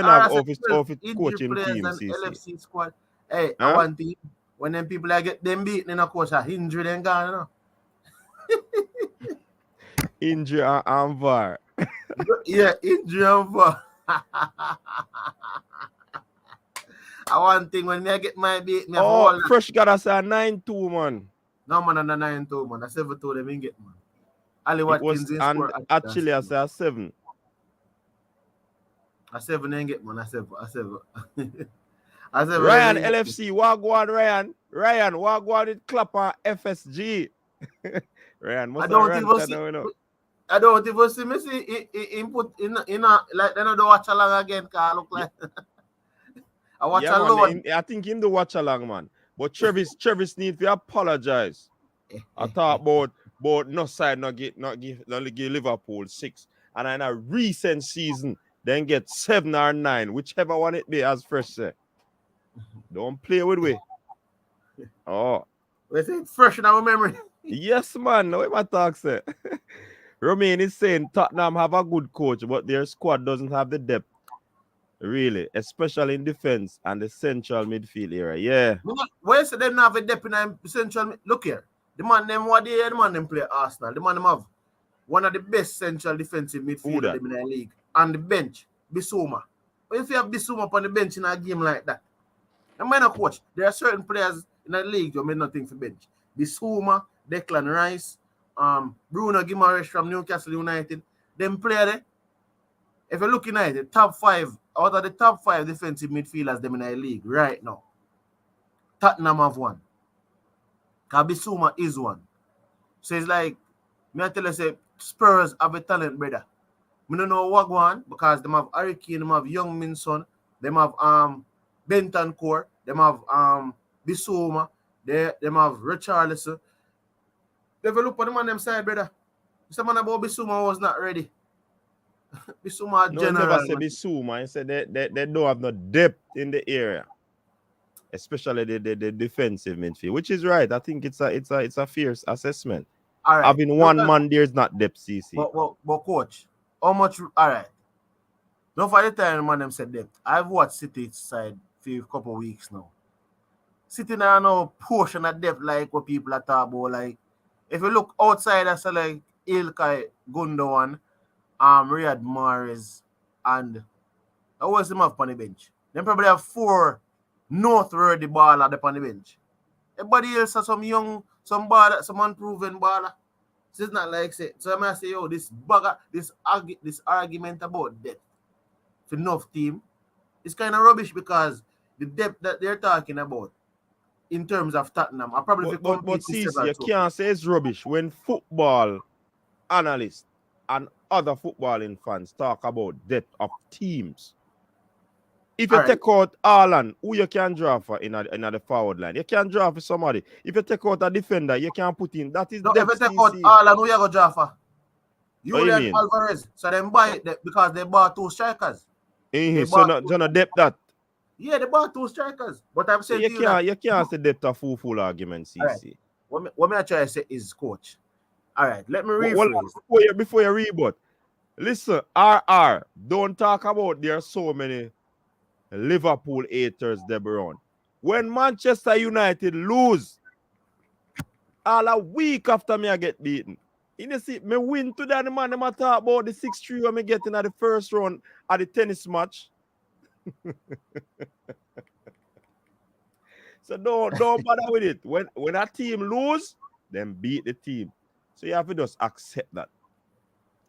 of his coaching team, LFC squad. Hey, I want when them people I get them beaten in a coach, a injury then gone, Injury and VAR. Yeah, injury and VAR. I one thing when I get my beat, me Oh, fresh got us a 9-2, man. No man, and a 9-2, man. A 7-2 them in get, man. Ali It Watkins was, in and score. actually, I say a 7. A 7 ain't get, man. A 7. A 7. A 7 Ryan ain't get. LFC, Wagwan Ryan. Ryan, Wagwan with Klopp and FSG. Ryan, must have run now, you know. I don't even see me see input in a like they don't watch along again, cause I look like I watch alone. I think him the watch along, man. But Travis need to apologize. I thought about no side not give Liverpool 6. And in a recent season, then get 7 or 9, whichever one it be, as fresh say. Don't play with we. Oh. We say fresh in our memory. Yes, man. No, what my talk say. Romain is saying Tottenham have a good coach, but their squad doesn't have the depth. Really, especially in defense and the central midfield area. Yeah. Where say they don't have a depth in the central? Look here. The man them play Arsenal. The man them have one of the best central defensive midfielders in the league. On the bench, Bissouma. But if you have Bissouma on the bench in a game like that, I might not coach. There are certain players in the league you may not think for bench. Bissouma, Declan Rice, Bruno Guimaraes from Newcastle United. Them play there. If you're looking at it, top 5 out of the top 5 defensive midfielders them in the league right now, Tottenham have one. Bissouma is one. So it's like, me I tell you, say, Spurs have a talent, brother. I don't know what one because they have Harry Kane, they have Young Min Son, they have Bentancur, they have Bissouma, they have Richarlison. Develop on them on them side, brother. Someone about Bissouma was not ready. Bissouma general. Never say Bissouma. I said they don't have no depth in the area, especially the defensive midfield, which is right. I think it's a fierce assessment. All right. Having one man there is not depth, CC. But coach, how much? All right. Don't for the time man them said depth. I've watched City side for a couple of weeks now. City now no portion of depth like what people are talking about. Like if you look outside, I say like Ilkay Gundogan, Riyad Mahrez, and who else them have on the bench? Them probably have 4 noteworthy baller on the bench. Everybody else has some young, some baller, some unproven baller. So it's not like say. So I might say, yo, this argument about depth for enough team is kind of rubbish because the depth that they're talking about in terms of Tottenham are probably but see, you can't say it's rubbish when football analysts and other footballing fans talk about depth of teams. If you take out Haaland, who you can draw for in the forward line? You can draw for somebody. If you take out a defender, you can put in. That is depth. If you take out Haaland, who you go draw for? Julian Alvarez. So them buy it because they bought 2 strikers. So not depth that. Yeah, they bought 2 strikers. But I'm saying you can't say depth of full argument, CC. Right. What I try to say is, coach. All right, let me rephrase. Before you rebut, listen, RR, don't talk about there are so many Liverpool haters, Debron. When Manchester United lose, all a week after me I get beaten. You see, me win today, the man, I talk about the 6-3 when me getting at the first round at the tennis match. So don't bother with it. When a team lose, then beat the team. So you have to just accept that.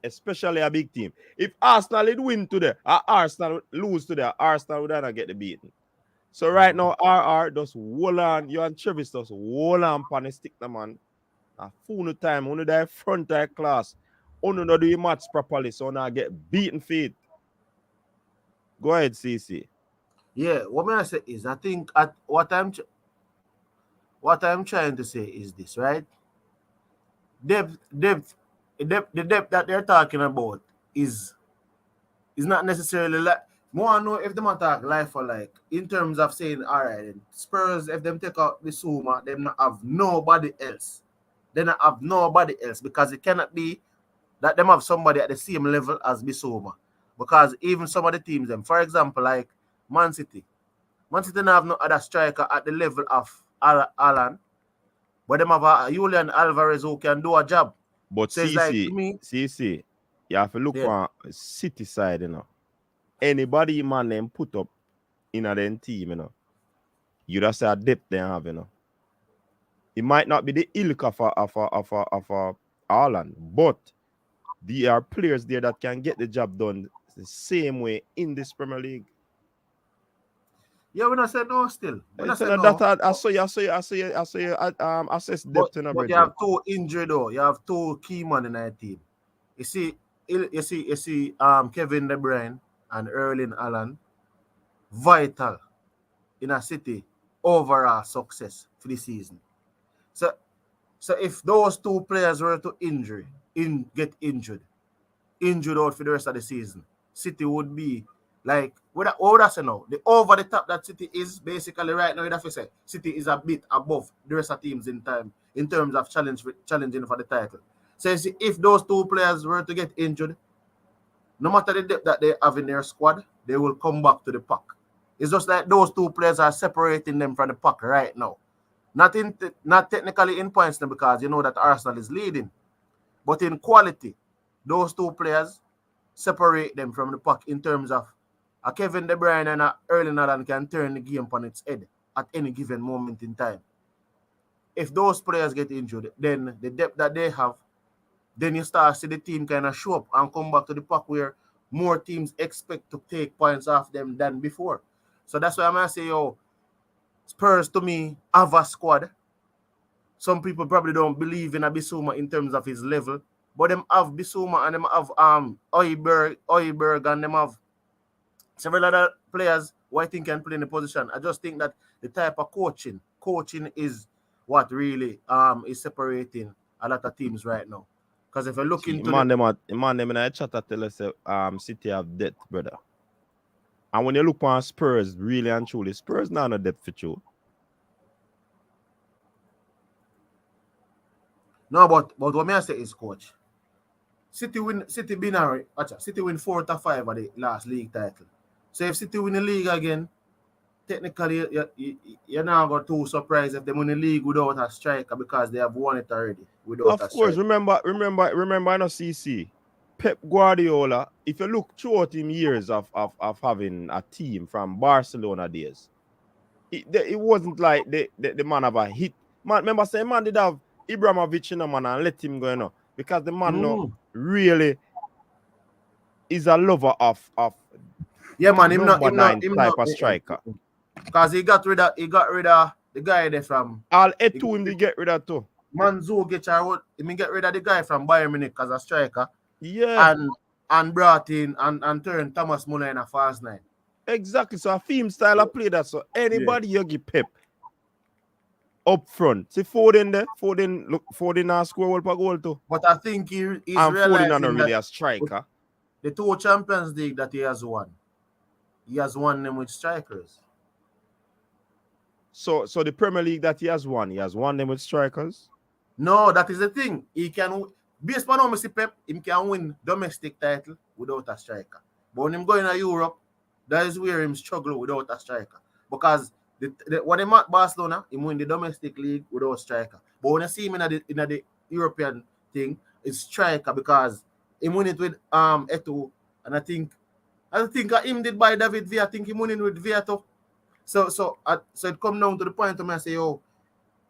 Especially a big team. If Arsenal would win today, or Arsenal lose today, Arsenal would not get the beaten. So right now, RR just hold on. You and Travis just hold on pan the stick, man. A full no time, only that front of class. Only not do your match properly, so now get beaten feet. Go ahead, CC. Yeah, what I say is, I think what I'm trying to say is this, right? The depth that they're talking about is not necessarily like more know if them talk life for like in terms of saying, all right, Spurs, if them take out Bissouma, they not have nobody else. They not have nobody else because it cannot be that them have somebody at the same level as Bissouma. Because even some of the teams, them, for example, like Man City don't have no other striker at the level of Haaland, but them have a Julian Alvarez who can do a job. But So it's like, to me, CC, you have to look on City side, you know. Anybody man them put up in a them team, you know. You just say a depth they have, you know. It might not be the ilk of a Haaland, but there are players there that can get the job done the same way in this Premier League. yeah, we're not saying no still. We're not saying no. That I saw you assess depth in a But you have two injured though. You have two key men in that team. You see Kevin De Bruyne and Erling Haaland, vital in a City overall success for the season. So if those two players were to get injured out for the rest of the season, City would be like, what would I say now? The over the top that City is basically right now, you'd have to say City is a bit above the rest of teams in terms of challenging for the title. So you see, if those two players were to get injured, no matter the depth that they have in their squad, they will come back to the pack. It's just like those two players are separating them from the pack right now. Not technically in points now, because you know that Arsenal is leading. But in quality, those two players separate them from the pack in terms of a Kevin De Bruyne and a Erling Haaland can turn the game on its head at any given moment in time. If those players get injured, then the depth that they have, then you start to see the team kind of show up and come back to the pack where more teams expect to take points off them than before. So that's why I'm going to say, Spurs to me have a squad. Some people probably don't believe in a Bissouma in terms of his level, but them have Bissouma and them have Højbjerg and them have several other players who I think can play in the position. I just think that the type of coaching is what really is separating a lot of teams right now. Because if you look into them in a chat, I tell us City have depth, brother. And when you look on Spurs, really and truly, Spurs not a depth for you. No, but what I say is, coach, City win 4 out of 5 of the last league title. So if City win the league again, technically you're not going to too surprised if they win the league without a striker, because they have won it already without a striker. Of course, remember I know CC. Pep Guardiola, if you look throughout him years of having a team from Barcelona days, it wasn't like the man have a hit. Man, remember saying man did have Ibrahimovic in a man and let him go, you know, because the man no really is a lover of him not type of striker. Because he got rid of the guy there from All Etu him to get rid of too. Mandzukic, he get rid of the guy from Bayern Munich as a striker. Yeah. And brought in and turned Thomas Muller in a fast 9. Exactly. So a theme style of play that. So anybody you give Pep up front. See Foden there. Foden now score a goal too. But I think he's and realizing Foden not really a striker. The 2 Champions League that he has won them with strikers. So the Premier League that he has won them with strikers? No, that is the thing. He can, based on how I see Pep, he can win domestic title without a striker. But when him going to Europe, that is where him struggle without a striker. Because when he at Barcelona, he win the domestic league without a striker. But when I see him in the European thing, it's striker, because he win it with Eto'o, and I think him did by David Villa. I think he won it with Villa too. So it come down to the point where I say,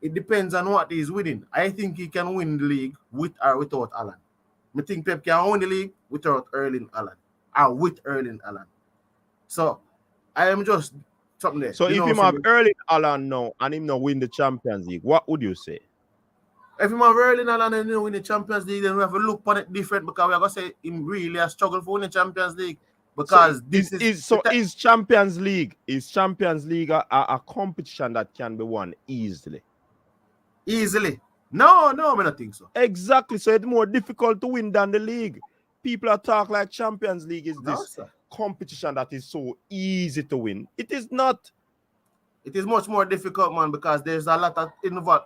it depends on what he's winning. I think he can win the league with or without Haaland. I think Pep can win the league without Erling Haaland or with Erling Haaland. So I am just something there. So if him have Erling Haaland now and him not win the Champions League, what would you say? If him have Erling Haaland and him win the Champions League, then we have to look on it different, because we are going to say him really has struggled for winning the Champions League. Because is Champions League a competition that can be won easily? Easily? No, I don't think so. Exactly. So it's more difficult to win than the league. People are talk like Champions League is this competition that is so easy to win. It is not. It is much more difficult, man, because there's a lot of involved.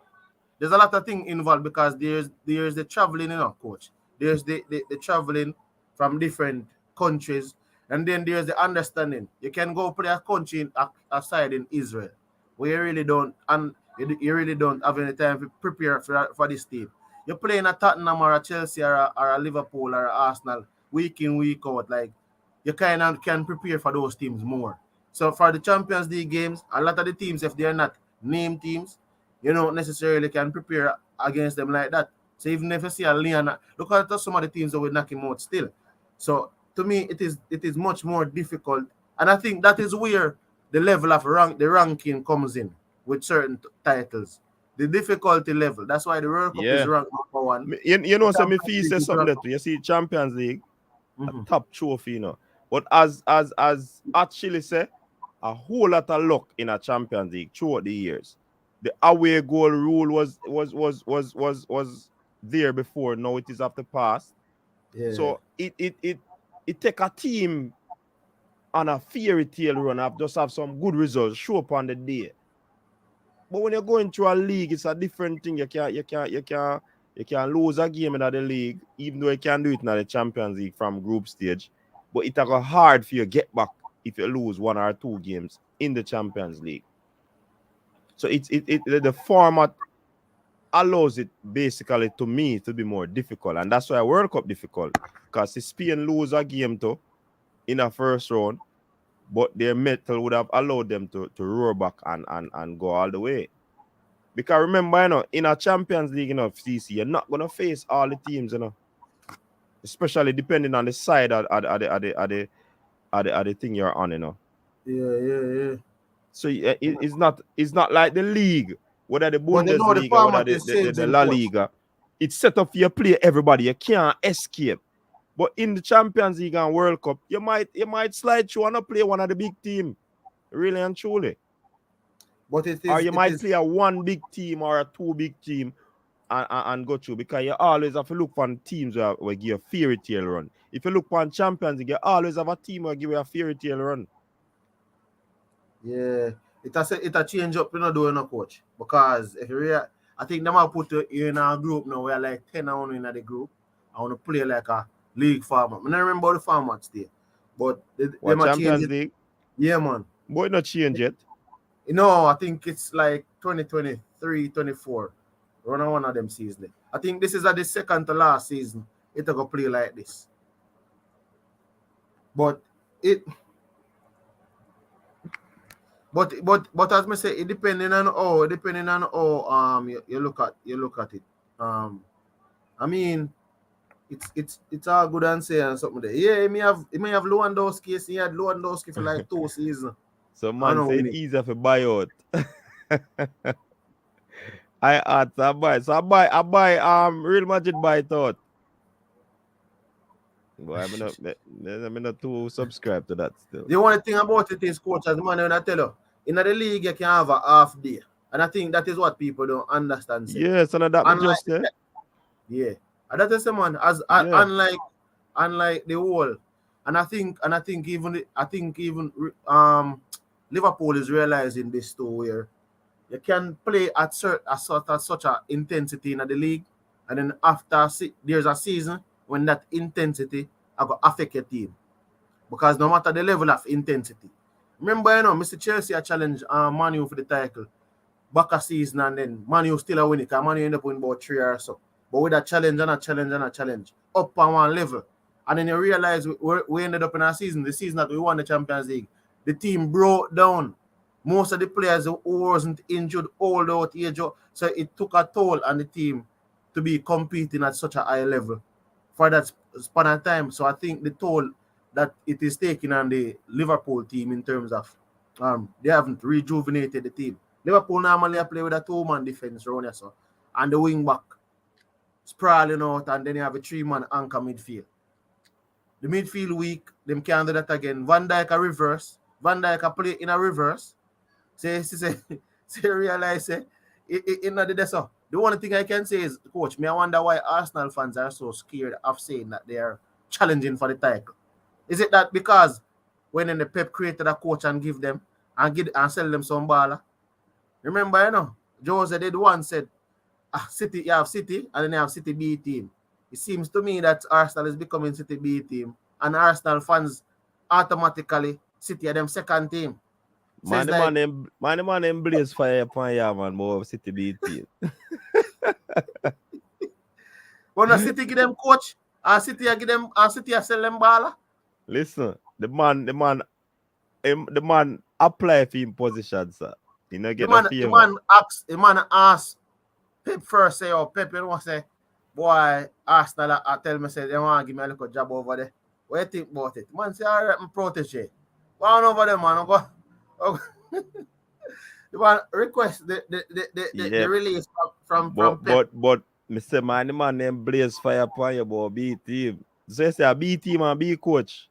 There's a lot of things involved, because there's the traveling, coach. There's the traveling from different countries. And then there's the understanding. You can go play a country aside in Israel, where you really don't. And You really don't have any time to prepare for this team. You're playing a Tottenham or a Chelsea or a Liverpool or a Arsenal week in, week out. Like, you kind of can prepare for those teams more. So for the Champions League games, a lot of the teams, if they're not named teams, you don't necessarily can prepare against them like that. So even if you see a Leon, look at some of the teams that will knock him out still. So to me, it is much more difficult. And I think that is where the level of the ranking comes in with certain titles. The difficulty level. That's why the World Cup is ranked number one. You know, so me feel say something that you see Champions League, a top trophy, you know. But as actually say, a whole lot of luck in a Champions League throughout the years. The away goal rule was there before. Now it is of the past. Yeah. So it take a team on a fairy tale run up, just have some good results, show up on the day. But when you're going through a league, it's a different thing. You can lose a game in the league, even though you can do it in the Champions League from group stage. But it's go hard for you to get back if you lose 1 or 2 games in the Champions League. So the format allows it basically to me to be more difficult. And that's why World Cup difficult. Because if Spain lose a game too in a first round, but their metal would have allowed them to roar back and go all the way. Because remember, you know, in a Champions League, you know, CC, you're not gonna face all the teams, you know. Especially depending on the side of the thing you're on, you know. Yeah. So it's not like the league, whether the Bundesliga, whether the La Liga. It's set up for you play everybody. You can't escape. But in the Champions League and World Cup, you might slide through and not play one of the big team, really and truly. But or you might play a 1 big team or a 2 big team and go through, because you always have to look for teams where give a fairy tale run. If you look for Champions League, you always have a team where give you a fairy tale run. Yeah, it a change up, you know, doing a coach, because if you I think they might put you in a group now where like 10 on in the group. I want to play like a league format. I don't remember the formats there, but they might Champions change League? Yeah, man. But it not change yet. No, I think it's like 2023, 24. Run one of them seasons. I think this is the second to last season. It's gonna play like this. But as me say, it depending on how you look at it. I mean, it's all good and say and something there. Yeah, he may have Lewandowski. He had Lewandowski for like 2 seasons. So man say it's easier for buy out. I buy Real Madrid buy it out. Boy, I'm not too subscribed to that still. The only thing about it is, coach, as the man when I tell you, in the league you can have a half day. And I think that is what people don't understand. Yes, and that just there. Yeah. And that is the man as unlike the whole. And I think even Liverpool is realizing this too, where you can play at such a intensity in the league, and then after there's a season when that intensity will affect your team. Because no matter the level of intensity. Remember, Mr. Chelsea a challenge Man U for the title back a season, and then Man U still a win it, because Man U end up winning about 3 or so. But with a challenge and a challenge and a challenge, up on one level. And then you realize we ended up in the season that we won the Champions League. The team broke down. Most of the players who wasn't injured, old out age. So it took a toll on the team to be competing at such a high level for that span of time. So I think the toll that it is taking on the Liverpool team in terms of they haven't rejuvenated the team. Liverpool normally play with a 2-man defense around here, so, and the wing back sprawling out, and then you have a 3-man anchor midfield. The midfield weak, them can't do that again. Van Dijk a reverse. Van Dijk a play in a reverse. Say realize in the so. The only thing I can say is, coach, I wonder why Arsenal fans are so scared of saying that they are challenging for the title. Is it that because when the Pep created a coach and give them and sell them some baller? Remember, Jose did once said, City, you have City, and then you have City B team. It seems to me that Arsenal is becoming City B team, and Arsenal fans automatically City are them second team. Man, the man them blaze fire upon ya, man, more City beat team. When the City give them coach, and City give them, and City sell them baller. Listen, the man apply for him position, sir. You know, get the man ask Pep first, say, oh, Pep, you know what say, boy, Arsenal, I tell me, say, they want to give me a little job over there. What do you think about it? Man, say, all right, my protege. Go on over there, man. Go. The man request the release from Pep. But Mr. Man, the man them blaze fire upon you, boy, B team. So you say a B team and B coach.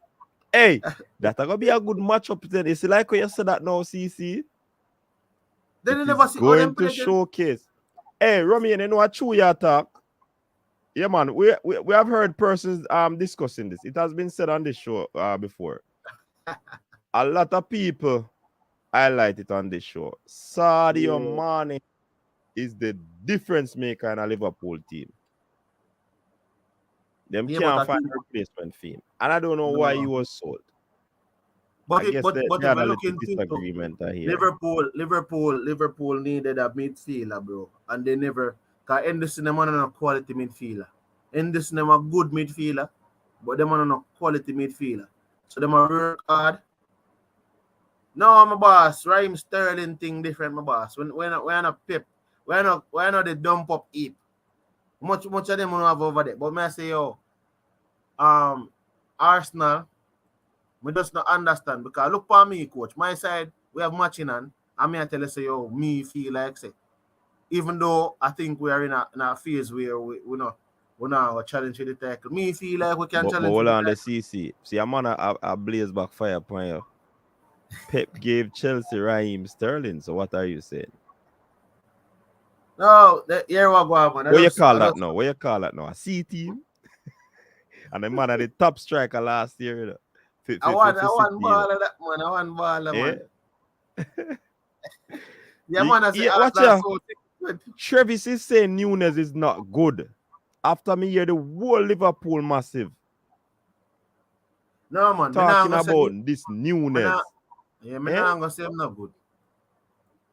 Hey, that's gonna be a good matchup then. It's like when you said that now, CC. Then you never see going to showcase. Hey, Romy, you know what true you talk? Yeah, man. We have heard persons discussing this. It has been said on this show before. A lot of people highlight it on this show. Sadio Mane is the difference maker in a Liverpool team. Them can't find a replacement for him. And I don't know why he was sold. But if we're looking disagreement here. Liverpool needed a midfielder, bro. And they never, because Henderson them on a quality midfielder. Henderson them a good midfielder, but them on a quality midfielder. So them a work hard. No, my boss, Raheem Sterling thing different, my boss. We're not a Pep. We're not the dump up heap. Much of them don't have over there. But me I say, yo, Arsenal, we just not understand because look for me, coach. My side, we have matching on. I mean, I tell you, say, yo, me feel like say, even though I think we are in a phase where we not challenge the tackle. Me feel like we can challenge. But hold on, the CC. See, I'm on a blaze backfire upon you. Pep gave Chelsea Raheem Sterling. So what are you saying? No, here we go, man. What you call that now? A C team? And the man at the top striker last year. You know, I want ball of that, man. I want ball of man. Yeah, man. I say, watch out. Travis is saying Nunes is not good. After me hear the whole Liverpool massive. No, man. Talking about this Nunes. I'm not going to say I'm not good.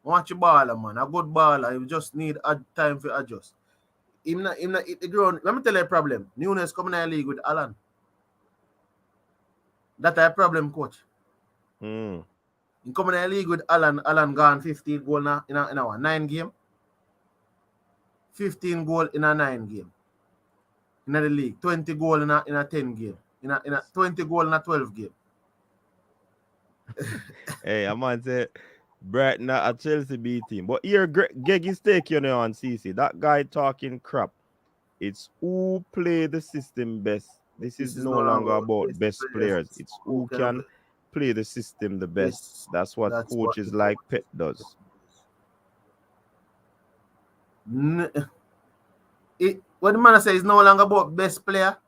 Watch your baller, man. A good baller. You just need time to adjust. Him not hit the ground. Let me tell you a problem. Nunes coming in the league with Haaland. That's a problem, coach. He coming in the league with Haaland gone 15 goal in a 9 game. 15 goal in a 9 game. In the league. 20 goal in a 10 game. In a 20 goal in a 12 game. Hey, I might say Brighton a Chelsea B team. But here, Geg is taking on CC. That guy talking crap. It's who play the system best. This is no longer about best players. It's who can play the system the best. That's what coaches like Pep does. What the man say is no longer about best player.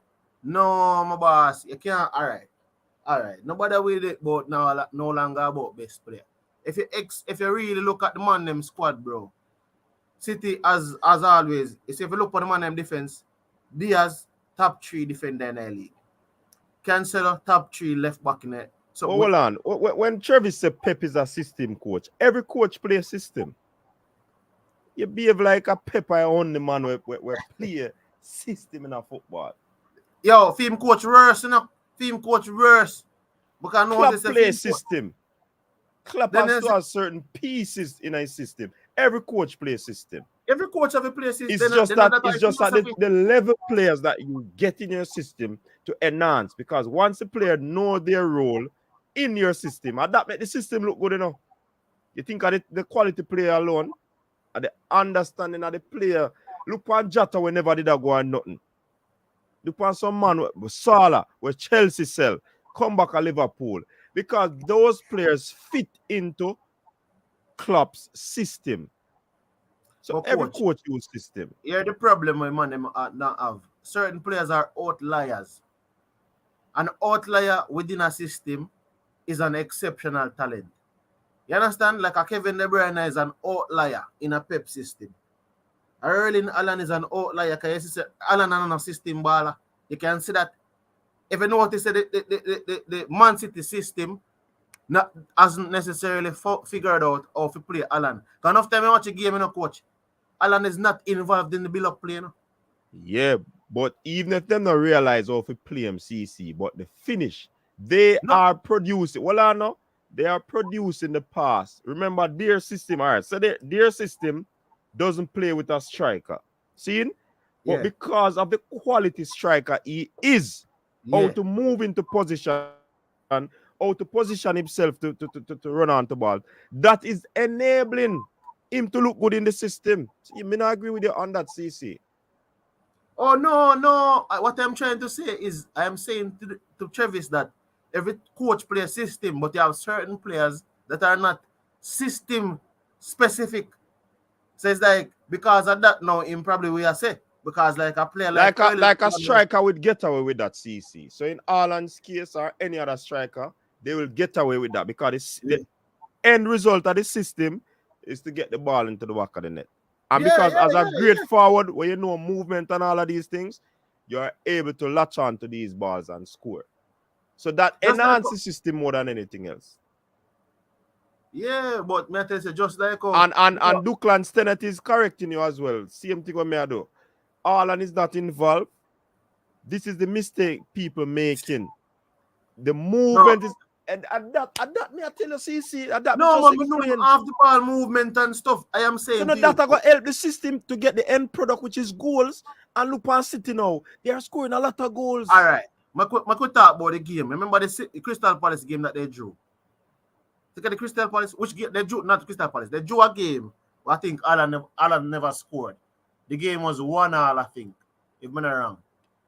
No, my boss. You can't. All right. Nobody will it about now. No longer about best player. If you really look at the man them squad, bro, City as always. If you look at the man them defense, Diaz top 3 defender in the league. Cancelo top 3 left back in it. So hold on. When Travis said Pep is a system coach, every coach play a system. You behave like a Pep on the man where play a system in a football. Yo, film coach worse, you know. Film coach worse. Because Klopp play system. Klopp has certain pieces in a system. Every coach plays system. Every coach have a play system. It's just that the level players that you get in your system to enhance. Because once a player know their role in your system, and that make the system look good enough. You think of the quality player alone, and the understanding of the player. Look on Jota whenever did that go on nothing. Look on some man with Salah, where Chelsea sell, come back at Liverpool. Because those players fit into Klopp's system. So every coach use system. Yeah, the problem with man them not have. Certain players are outliers. An outlier within a system is an exceptional talent. You understand? Like a Kevin De Bruyne is an outlier in a Pep system. Erling Haaland is an outlier because you see Haaland on a system baller. You can see that. If you notice the Man City system, hasn't necessarily figured out how to play Haaland. Because enough time I watch a game, coach, Haaland is not involved in the build-up play. Yeah, but even if them not realize how to play MCC, but the finish, they are producing. Well, I know they are producing the pass. Remember their system, all right? So their system doesn't play with a striker. See? But because of the quality striker he is, how to move into position, how to position himself to run on the ball, that is enabling him to look good in the system. See, I mean, I agree with you on that, CC. Oh, no. What I'm trying to say is I'm saying to Travis that every coach plays system, but you have certain players that are not system specific. So it's like, because of that now, him probably will say, because like a player like a striker would get away with that, CC. So in Haaland's case or any other striker, they will get away with that because the end result of the system is to get the ball into the back of the net. And because as a great forward, where you know movement and all of these things, you're able to latch on to these balls and score. So that enhances the system more than anything else. Yeah, but me tell you, just like and Duclan Stennett is correcting you as well. Same thing what me I do. Haaland is not involved. This is the mistake people making. The movement is and that me I tell you, see that no, but we know half the ball movement and stuff. I am saying so that are going to help the system to get the end product, which is goals. And look at City now. They are scoring a lot of goals. All right. I could talk about the game. Remember the Crystal Palace game that they drew? Look at the Crystal Palace, which game they drew, not Crystal Palace. They drew a game I think Haaland never scored. The game was 1-1, I think, if I'm not wrong.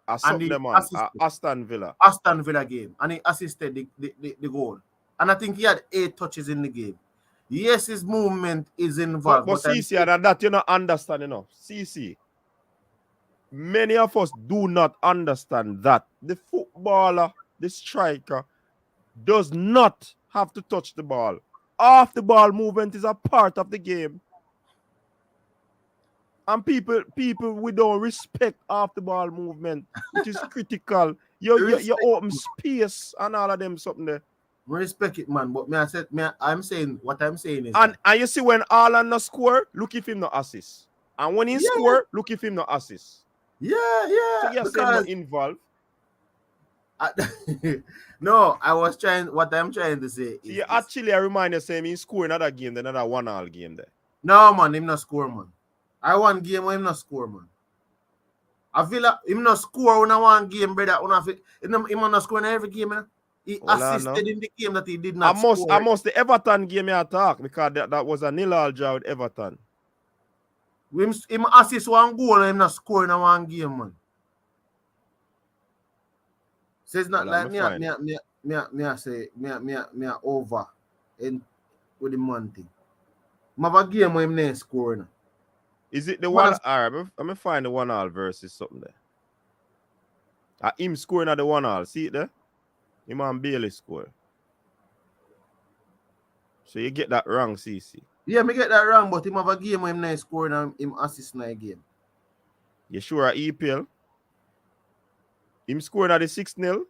Aston Villa game. And he assisted the goal. And I think he had 8 touches in the game. Yes, his movement is involved. But CC, and that you not understand enough. CC, many of us do not understand that the footballer, the striker, does not have to touch the ball. Off the ball movement is a part of the game. And people we don't respect off the ball movement, which is critical. You open space and all of them something there. Respect it, man. But I'm saying what I'm saying is and you see when Haaland no score, look if him no assist. And when he score, look if him no assist. Yeah. So you're saying not involved. No, what I'm trying to say is actually I remind you saying he score another game, then another 1-1 game there. No, man, him not score, man. I one game where him not score, man. I feel like him not score on one game, brother. Him not score in every game, man. He assisted in the game that he did not score. I must the Everton game I talk because that was a 0-0 draw with Everton. Him assist one goal and him not score in one game, man. So it's not like me over in with the man thing. I have a game where him not scoring. Is it the one? All right, I'm gonna find the 1-1 versus something there. Him scoring at the 1-1. See it there? Him and Bailey score. So you get that wrong, CC. Yeah, me get that wrong, but him have a game where him not scoring and him assist in a game. You sure at EPL? Him scoring at the 6-0?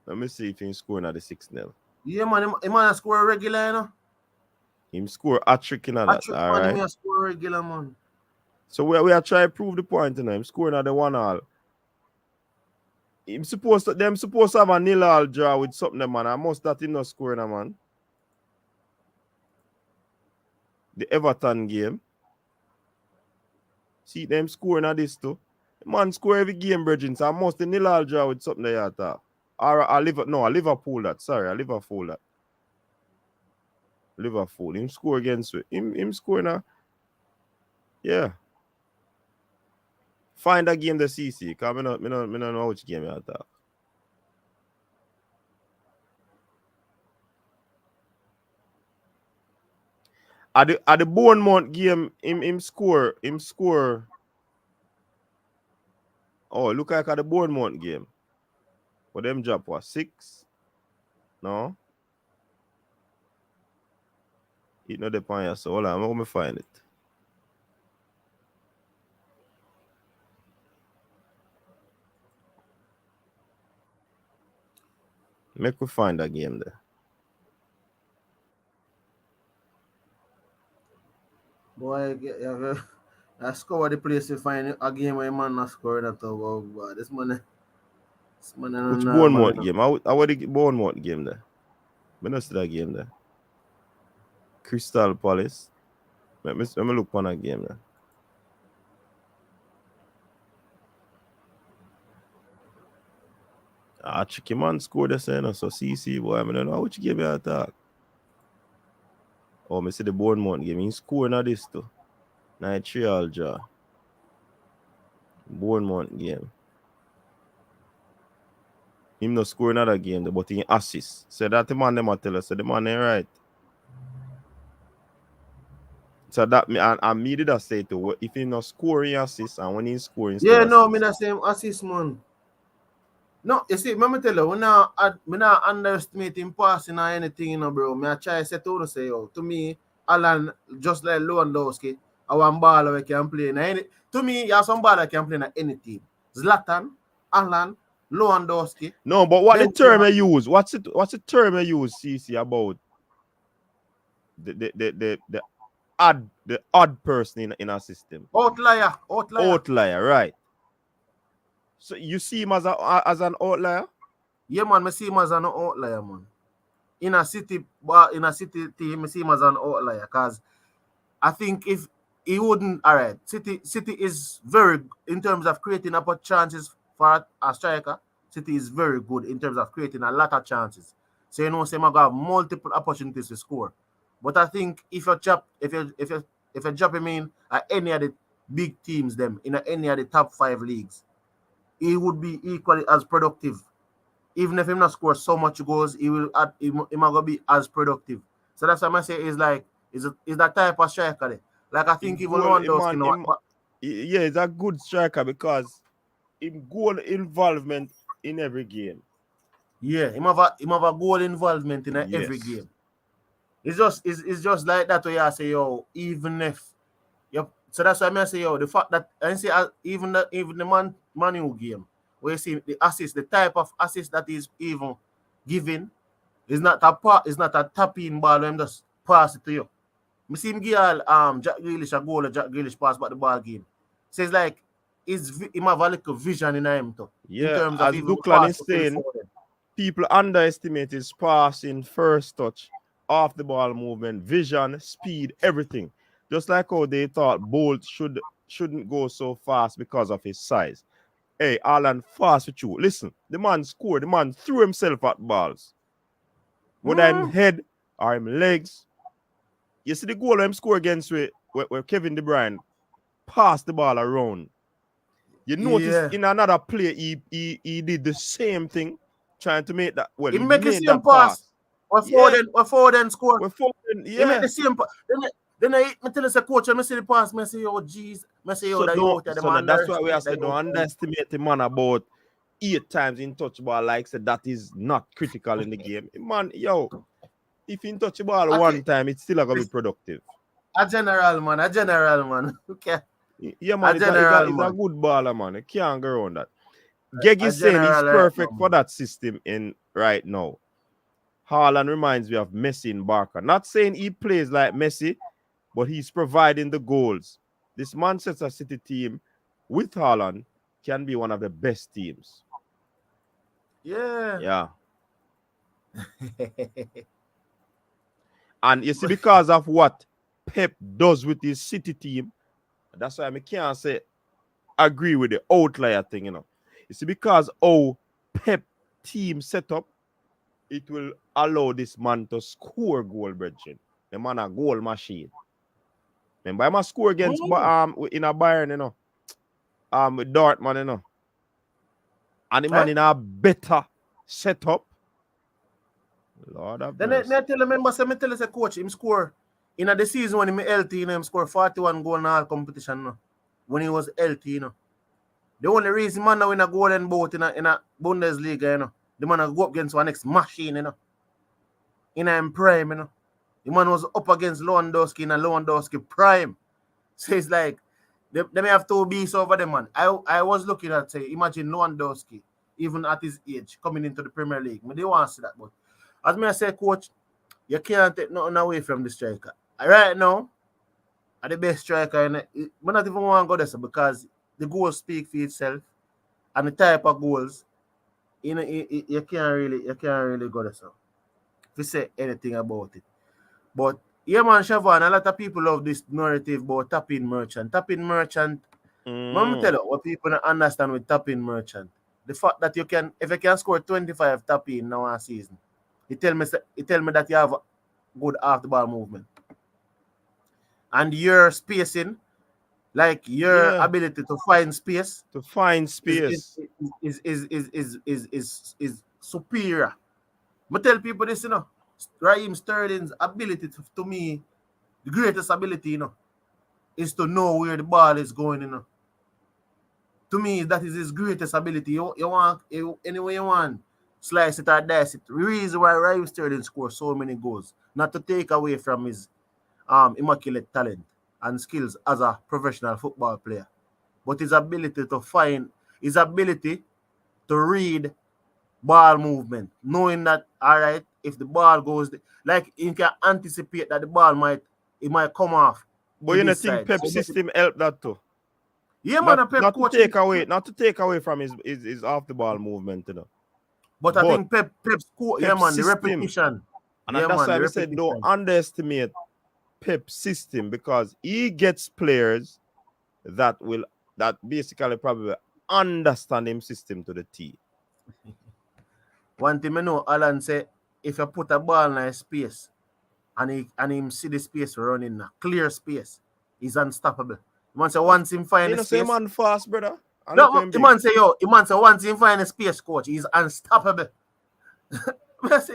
Let me see if him scoring at the 6-0. Yeah, man, him man score regular, you know? Him score hat-trick in that, all right? Him score regular, man. So we are trying to prove the point, you know. Him scoring at the 1-1. Them supposed to have a 0-0 draw with something, man. I must that him not scoring, man. The Everton game. See them scoring at this too. The man score every game, brethren. So I must the 0-0 draw with something there at that. Or a Liverpool that. Sorry, a Liverpool that. Liverpool. Him score against it. Him scoring a. Yeah. Find a game the CC. Because I don't know which game you talk. At the Bournemouth game, him score. Oh, look like at the Bournemouth game. But them drop was 6. No. It not depend here. So hold on, I'm gonna find it. Make we find a game there. boy, I score the place to find a game where man not scoring at all. But this man Which normal. Bournemouth game? I would the Bournemouth game there. I don't see that game there. Crystal Palace. Let me look on that game there. Tricky man scored the same, so CC boy. I don't know which game you attack. Oh, I see the Bournemouth game. He scoring at this too. 9-3 all draw. Bournemouth game. Him no score another game, but he assist. So that the man them a tell us. So the man ain't right. So that me and me did I say to if he not scoring assist and when he's scoring Yeah, no, assist. me the same assist man. No, you see, me tell you, when I underestimate him passing or anything, you know, bro. Me I try to say to me, Haaland, just like Lewandowski, I want baller we can play in any. To me, you have some baller can play in any team. Zlatan, Haaland, Lewandowski. No, but what the term you use? What's the term you use, CC, about the odd person in our system? Outlier, right? So you see him as an outlier? Yeah, man, I see him as an outlier, man. In a city team, I see him as an outlier because I think if he wouldn't, all right, City is very, in terms of creating chances for a striker, City is very good in terms of creating a lot of chances. So you know, say I have multiple opportunities to score. But I think if you drop him in at any of the big teams, them in any of the top 5 leagues, he would be equally as productive. Even if he not score so much goals, he might gonna be as productive. So that's why I say is that type of striker there. Like I think even Lewandowski, yeah, he's a good striker because him goal involvement in every game. Yeah, him have a goal involvement in every game. It's just like that way I say, yo, even if so that's why I say, yo, the fact that I say even the Man U game where you see the assist, the type of assist that is even given is not a tapping ball, I'm just pass it to you. I see him give Jack Grealish a goal, Jack Grealish pass back the ball game. So it's like him have a little vision in him too. Yeah, in terms as of even Duclan is saying, people underestimate his passing, first touch, off the ball movement, vision, speed, everything. Just like how they thought Bolt shouldn't go so fast because of his size. Hey, Haaland fast with you. Listen, the man scored. The man threw himself at balls. Whether him head or him legs. You see the goal him score against where Kevin De Bruyne passed the ball around. You notice in another play, he did the same thing, trying to make that. Well, he make made the same that pass. Before then score. He make the same pass. Then I tell us a coach, I see the pass, I say, oh, jeez. I say, oh, that's why we have to don't underestimate the man about 8 times in touch ball. Like said, that is not critical in the game. Man, yo, if you touch the ball one time, it's still going to be productive. A general, man. Okay. Yeah, man, it's a good baller, man. You can't go around that. Geg is saying he's perfect for that system in right now. Haaland reminds me of Messi in Barca. Not saying he plays like Messi, but he's providing the goals. This Manchester City team with Haaland can be one of the best teams. Yeah. And you see, because of what Pep does with his City team, that's why I can't say agree with the outlier thing, you know. You see, because Pep team set up, it will allow this man to score goal, brethren. The man a goal machine. Remember, I must score against in a Bayern, you know. With Dortmund, you know. And the man in a better setup. Lord of mercy. Then I tell you, coach, him score in the season when he LT, you know, him score 41 goal in all competition, you know, when he was LT, you know. The only reason man now win a golden boot in a Bundesliga, you know, the man go up against one next machine, you know. In a prime, you know. The man was up against Lewandowski in a Lewandowski prime. So it's like they may have 2 beasts over them, man. I was looking at, say, imagine Lewandowski, even at his age, coming into the Premier League. I don't want to see that, but as I say, coach, you can't take nothing away from the striker. Right now, are the best striker. And I not even want to go there because the goals speak for itself and the type of goals. You know, you can't really go there. So if you say anything about it. But yeah, man, Siobhan, a lot of people love this narrative about tapping merchant. Tapping merchant, let me tell you what people don't understand with tapping merchant. The fact that you can, if you can score 25 tapping now a season, it tell me that you have good half the ball movement. And your spacing, like your ability to find space, is superior. I tell people this, you know, Raheem Sterling's ability to me, the greatest ability, you know, is to know where the ball is going, you know. To me, that is his greatest ability. You want anyway you want, slice it or dice it. The reason why Raheem Sterling scores so many goals, not to take away from his immaculate talent and skills as a professional football player, but his ability to read ball movement, knowing that all right, if the ball goes, like he can anticipate that the ball might come off. But you don't think Pep system help that too? Yeah, man, a Pep coach not to take away from his off the ball movement, you know. But I think Pep's coach, yeah, man, the repetition. And that's why I said don't underestimate Pep's system, because he gets players that basically probably understand his system to the T. One thing I know, Haaland say, if you put a ball in a space and him see the space running, a clear space, he's unstoppable. Once him find the space, say man fast, brother. No, the man say once him find the space, coach, he's unstoppable. I say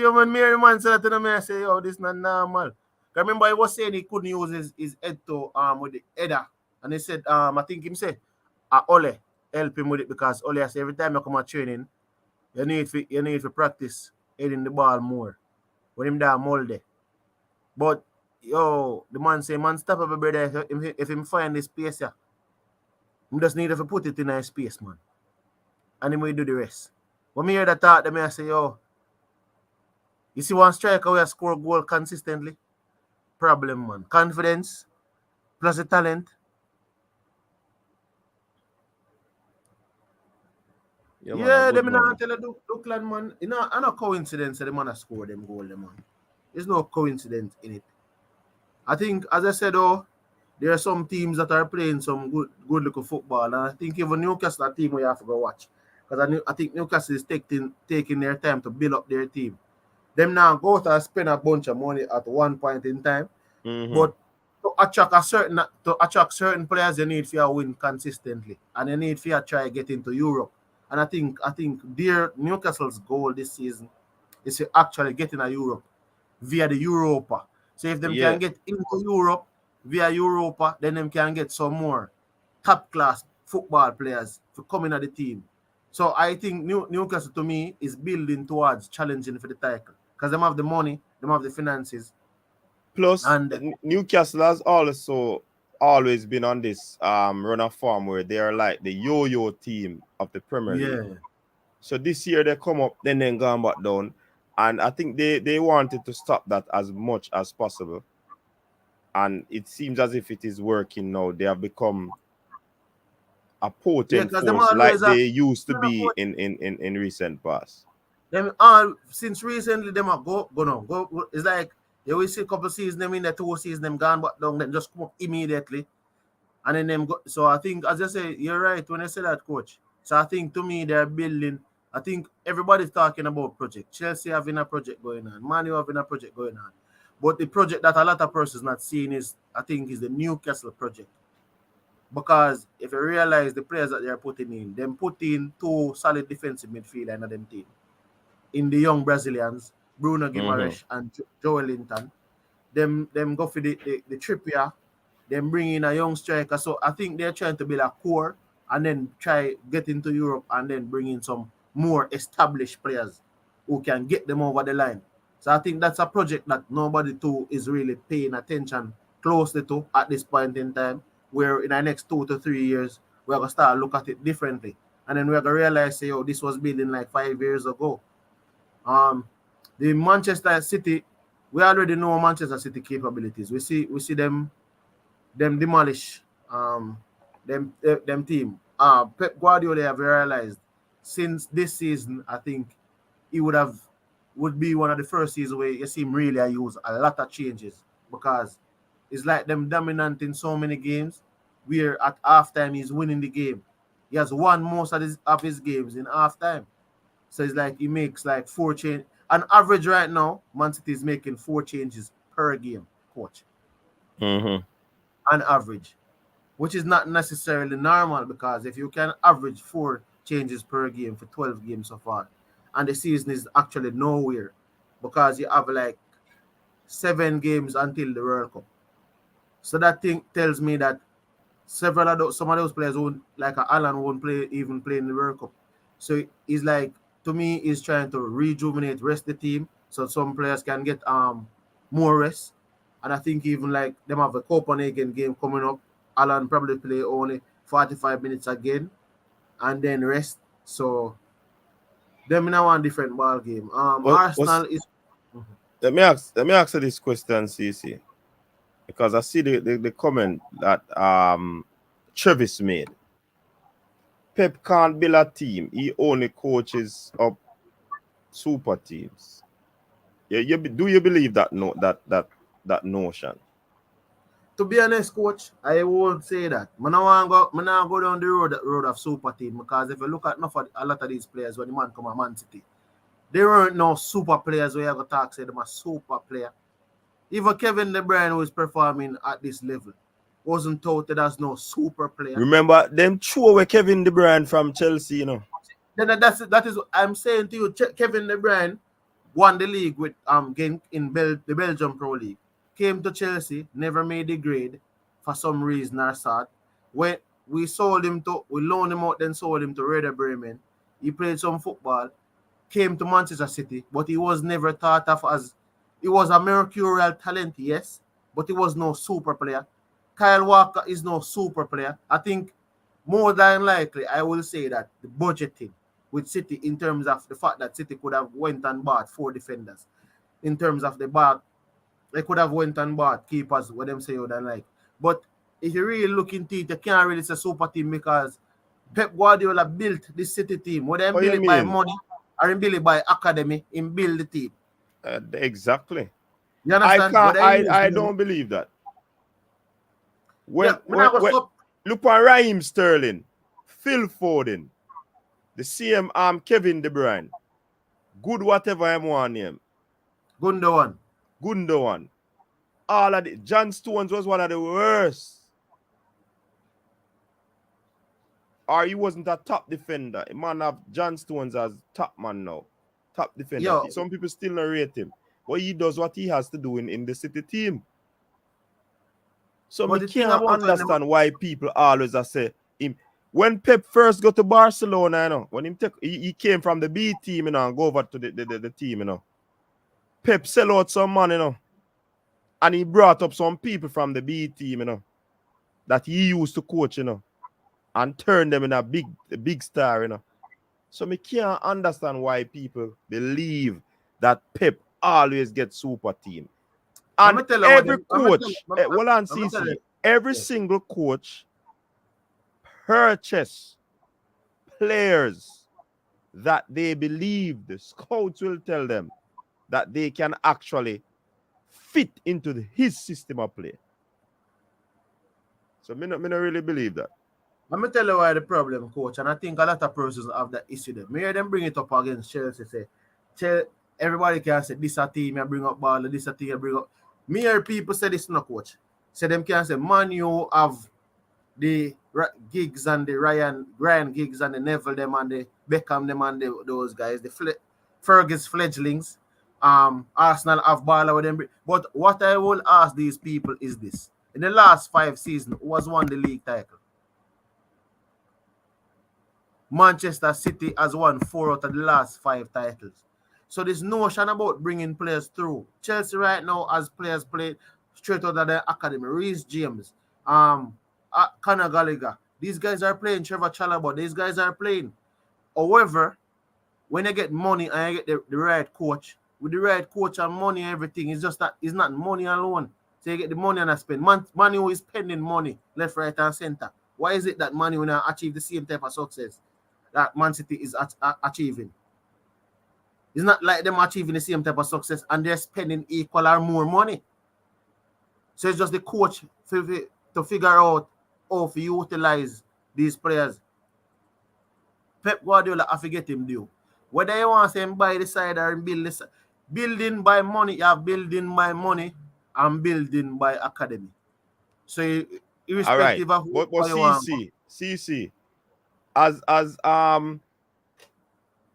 man, Mary man said that to me. I say this not normal. I remember he was saying he couldn't use his head to with the header, and he said I think him say Ole help him with it, because Ole I say every time you come at training, you need to practice heading the ball more when him there moldy. But the man say man stoppable, brother. If him find the space, yeah, he just need to put it in a space, man, and he will do the rest. When me hear that thought, I say, you see one striker who score goal consistently? Problem, man. Confidence plus the talent. Yeah, them not tell you Duckland, man. You know, I no coincidence that the man score them goal, man. There's no coincidence in it. I think, as I said, there are some teams that are playing some good little football, and I think even Newcastle, a team we have to go watch. Because I think Newcastle is taking their time to build up their team. Them now go to spend a bunch of money at one point in time. But to attract certain players, you need to win consistently. And you need to try to get into Europe. And I think their Newcastle's goal this season is to actually get into Europe via the Europa. So if them can get into Europe via Europa, then them can get some more top class football players to come into the team. So I think Newcastle, to me, is building towards challenging for the title, because they have the money, they have the finances. Plus, and Newcastle has also always been on this run of form where they are like the yo-yo team of the Premier League. So this year they come up, then they gone back down, and I think they wanted to stop that as much as possible. And it seems as if it is working now. They have become a potent force like they used to be in recent past. Them since recently them are go. It's like you will see a couple of seasons them in the 2 seasons them gone back down, then just come up immediately, and then them go. So I think, as I say, you're right when I say that, coach. So I think, to me, they're building. I think everybody's talking about project. Chelsea having a project going on, Man U having a project going on, but the project that a lot of persons not seeing is the Newcastle project. Because if you realize the players that they're putting in, them put in 2 solid defensive midfielders in them team. In the young Brazilians, Bruno Guimaraes and Joel Linton, them go for the Trippier, them bring in a young striker. So I think they're trying to build a core and then try get into Europe and then bring in some more established players who can get them over the line. So I think that's a project that nobody too is really paying attention closely to at this point in time, where in the next 2 to 3 years, we're going to start look at it differently. And then we're going to realize, this was building like 5 years ago. The Manchester City we already know Manchester City capabilities. We see them demolish them team. Pep Guardiola have realized since this season, I think he would be one of the first seasons where you see him really use a lot of changes because it's like them dominant in so many games where at halftime he's winning the game. He has won most of his games in halftime. So it's like he makes like 4 changes. On average right now, Man City is making 4 changes per game, coach. Mm-hmm. On average, which is not necessarily normal because if you can average 4 changes per game for 12 games so far, and the season is actually nowhere because you have like 7 games until the World Cup. So that thing tells me that some of those players won't, like Haaland, won't even play in the World Cup. So he's like, to me, he's trying to rejuvenate, rest the team, so some players can get more rest. And I think even like them have a Copenhagen game coming up. Haaland probably play only 45 minutes again, and then rest. So them in one different ball game. Arsenal is. Let me ask you this question, CC, because I see the comment that Travis made. Pep can't build a team. He only coaches up super teams. Do you believe that that notion? To be honest, coach, I won't say that. I not go down the road of super team because if you look at a lot of these players when the man come at Man City, they weren't no super players where you have to talk say them a super player. Even Kevin De Bruyne, who is performing at this level, wasn't touted as no super player. Remember them threw away Kevin De Bruyne from Chelsea, you know. Then that is what I'm saying to you. Kevin De Bruyne won the league with Genk in the Belgium Pro League. Came to Chelsea, never made the grade for some reason or sort. When we loaned him out, then sold him to Werder Bremen. He played some football, came to Manchester City, but he was never thought of as, he was a mercurial talent, yes, but he was no super player. Kyle Walker is no super player. I think more than likely, I will say that the budgeting with City in terms of the fact that City could have went and bought 4 defenders. In terms of the back, they could have went and bought keepers, what them say you don't like. But if you really look into it, you can't really say super team because Pep Guardiola built this City team. Whether they build it by money or build it by academy, in build the team. Exactly. You understand? I don't believe that. Look at Raheem Sterling, Phil Foden, the same Kevin De Bruyne. Good whatever I want name. Gundogan. All of the John Stones was one of the worst. Or he wasn't a top defender. A man have John Stones as top man now. Top defender. Yo. Some people still not rate him. But he does what he has to do in the City team. So I can't understand why people always say him. When Pep first got to Barcelona, you know, when he came from the B team, you know, and go over to the team, you know. Pep sell out some money, you know. And he brought up some people from the B team, you know, that he used to coach, you know, and turn them in a big star, you know. So I can't understand why people believe that Pep always gets super team. And every coach, every single coach purchase players that they believe the scouts will tell them that they can actually fit into his system of play. So me not really believe that. Let me tell you why the problem, coach, and I think a lot of persons have that issue there. Me hear them bring it up against Chelsea, say, everybody can say this a team, I bring up ball, this a team, I bring up. Me hear people say this, no, coach. Say them can say, Man, you have the Giggs and the Ryan Giggs and the Neville them and the Beckham them and those guys, the Fergus fledglings. Arsenal have ball with them. But what I will ask these people is this. In the last 5 seasons, who has won the league title? Manchester City has won 4 out of the last 5 titles. So this notion about bringing players through. Chelsea right now has players played straight out of the academy. Reece James, Conor Gallagher. These guys are playing. Trevor Chalobah. These guys are playing. However, when you get money and you get the right coach, with the right coach and money and everything. It's not money alone. So you get the money and I spend. Man who is spending money left, right, and center. Why is it that Man will not achieve the same type of success that Man City is achieving? It's not like them achieving the same type of success and they're spending equal or more money. So it's just the coach to figure out how to utilize these players. Pep Guardiola have to get him due. Whether you want to say him buy the side or build the side. Building by money, you have building by money and building by academy. So irrespective of but you want. CC, as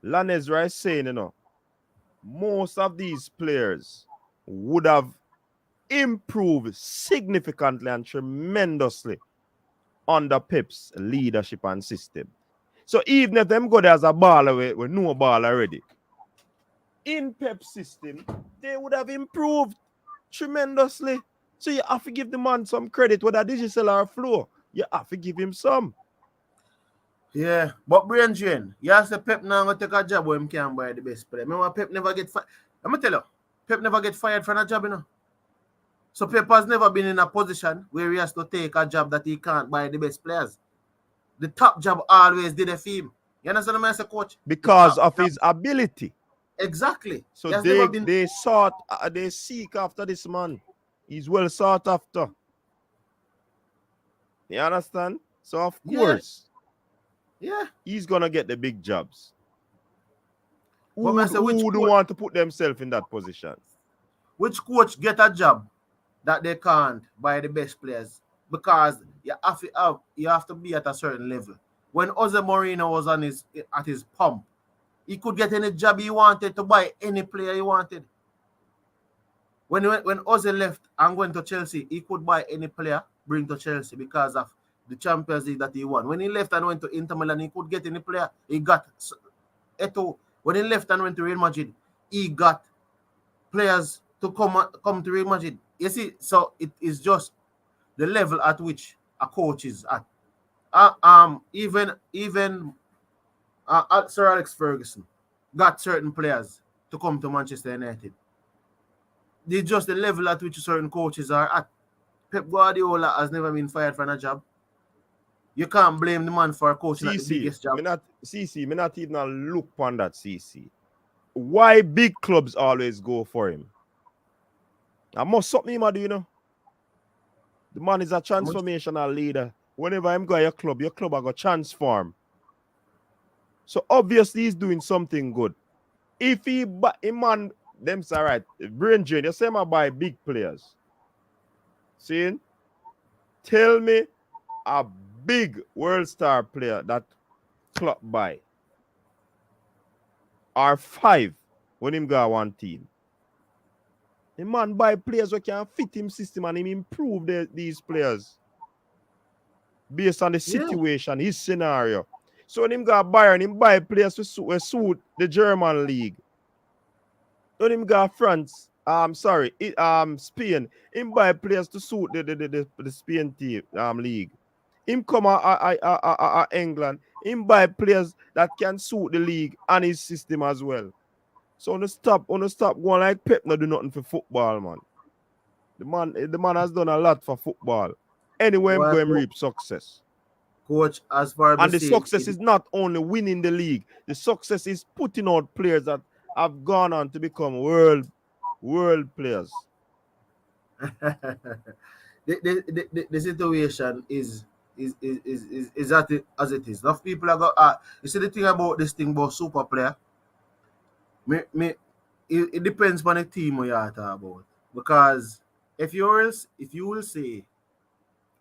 Lanez Rice saying, you know, most of these players would have improved significantly and tremendously under Pep's leadership and system. So even if them go there as a baller with no ball already, in Pep's system, they would have improved tremendously. So you have to give the man some credit, whether digital or flow. You have to give him some. Yeah, but brain drain. You have to Pep now going to take a job where he can buy the best player. Remember, Pep never get fired. I'm going to tell you, Pep never get fired from a job, you know. So Pep has never been in a position where he has to take a job that he can't buy the best players. The top job always did a him. You understand what I say, coach? Because of his ability. Exactly. So they seek after this man. He's well sought after. You understand? So of course, yeah, he's gonna get the big jobs. Who But would want to put themselves in that position? Which coach get a job that they can't buy the best players? Because you have to be at a certain level. When Jose Mourinho was at his pump, he could get any job he wanted to buy any player he wanted. When Jose left and went to Chelsea, he could buy any player, bring to Chelsea because of the Champions League that he won. When he left and went to Inter Milan, he could get any player. He got Eto'o. When he left and went to Real Madrid, he got players to come to Real Madrid. You see, so it is just the level at which a coach is at. Even Sir Alex Ferguson got certain players to come to Manchester United. It's just the level at which certain coaches are at. Pep Guardiola has never been fired from a job. You can't blame the man for coaching at the biggest job. Me not even look on that, CC. Why big clubs always go for him? I must something him do, you know. The man is a transformational leader. Whenever him go to your club are going to transform. So obviously he's doing something good. If he man, them's all right. Brain drain, you say I buy big players. See? Tell me a big world star player that Klopp buy. Or 5 when him go one team. The man buy players who can fit him system and him improve these players. Based on the situation, his scenario. So when him go Bayern, him buy players who suit the German league. When him go France, Spain, him buy players to suit the Spain team league. Him come England, him buy players that can suit the league and his system as well. So on the stop going like Pep not do nothing for football, man. The man has done a lot for football. Anyway, him go and reap success. Coach, as far as and the success is not only winning the league, the success is putting out players that have gone on to become world players. the situation is that as it is. Enough people are got you see the thing about this thing about super player. It depends on the team you are talking about. Because if you will say,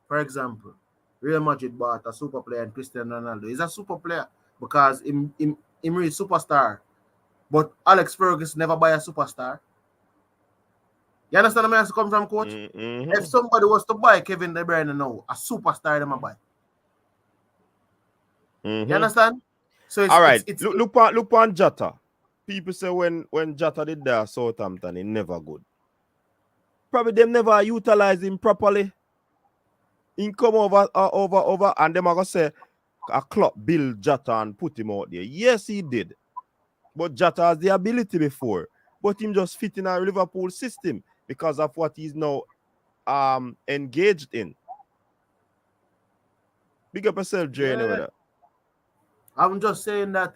for example, Real Madrid bought a super player and Cristiano Ronaldo. He's a super player because him is superstar. But Alex Ferguson never buy a superstar. You understand where I come from, coach? Mm-hmm. If somebody was to buy Kevin De Bruyne now, a superstar them buy. Mm-hmm. You understand? So it's, all right. It's look on Jota. People say when Jota did that Southampton, he never good. Probably them never utilize him properly. He come over, and them are gonna say a Klopp build Jota and put him out there. Yes, he did. But Jota has the ability before. but him just fit in a Liverpool system because of what he's now engaged in. Big up yourself, Dre, anyway. Yeah. I'm just saying that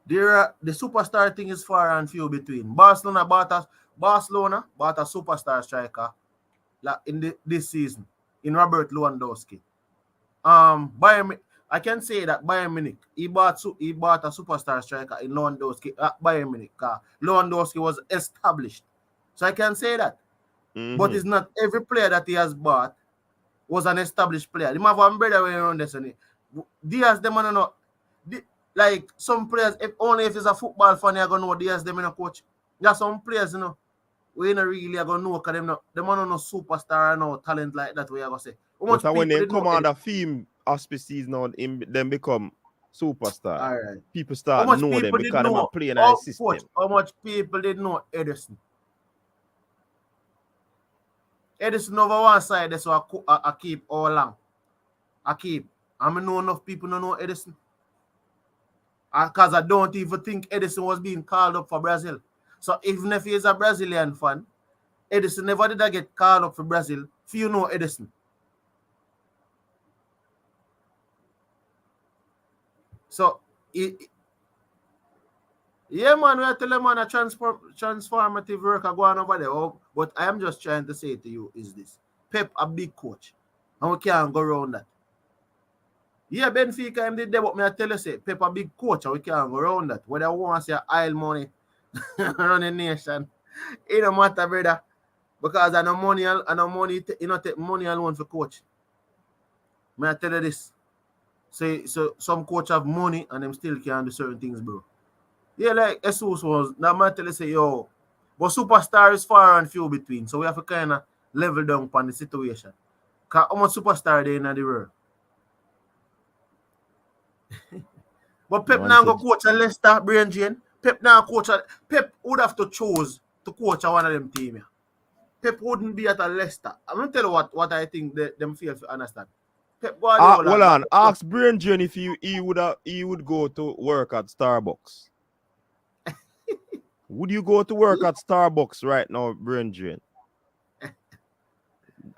the superstar thing is far and few between. Barcelona bought a superstar striker in this season in Robert Lewandowski. I can say that Bayern Munich he bought a superstar striker in Lewandowski at Bayern Munich. Lewandowski was established, so I can say that. But it's not every player that he has bought was an established player. He might have one brother when around this and Diaz them are not like some players. If it's a football fan, you're gonna know Diaz them in a coach. There are some players, we not really are gonna know because them are no superstar and no talent like that. We are gonna say. But when they come on the theme auspices now, them become superstar. All right. People start know them because they are playing a system. Coach, how much people did know Edison? Edison over one side, that's what I keep all along. I know enough people don't know Edison. Because I don't even think Edison was being called up for Brazil. So even if he is a Brazilian fan, Edison never did get called up for Brazil. If you know Edison. So, yeah, man, we are telling man a transformative work are going over there. But I am just trying to say to you is this. Pep, a big coach. And we can't go around that. Yeah, Benfica him did that, but me I tell you, say, Pep a big coach and we can't go around that. Whether I want to say aisle money around the nation, it don't matter, brother. Because I know money, take money alone for coach. Me I tell you this. So some coach have money and them still can't do certain things, bro. Yeah, like Jesus was, now I tell you, say, yo, but superstar is far and few between. So we have to kind of level down on the situation. Because how much superstar they in the world? But Pep now go coach a Leicester, Brain Jane. Pep now coach Pep would have to choose to coach one of them team. Yeah. Pep wouldn't be at a Leicester. I'm going to tell you what I think them feel to understand. Pep Guardiola. Hold on. Ask Brain Jane if he would go to work at Starbucks. Would you go to work at Starbucks right now, Brain Jane?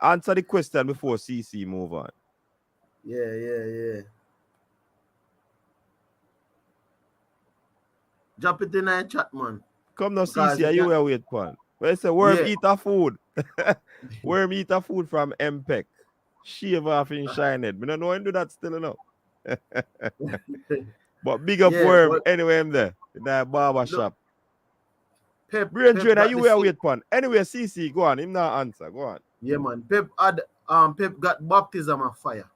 Answer the question before CC move on. Yeah. Drop it in the chat, man. Come now, CC, you will wait, pan. Well, say, worm eat a food. Worm eat a food from MPEC. Shave off in shine head. I don't know when do that still enough. But big up worm. Anyway, I'm there. In that barber shop. Brain Drain, are you will wait, pan. Anyway, CC, go on. Him not answer. Go on. Yeah, man. Pep got baptism of fire.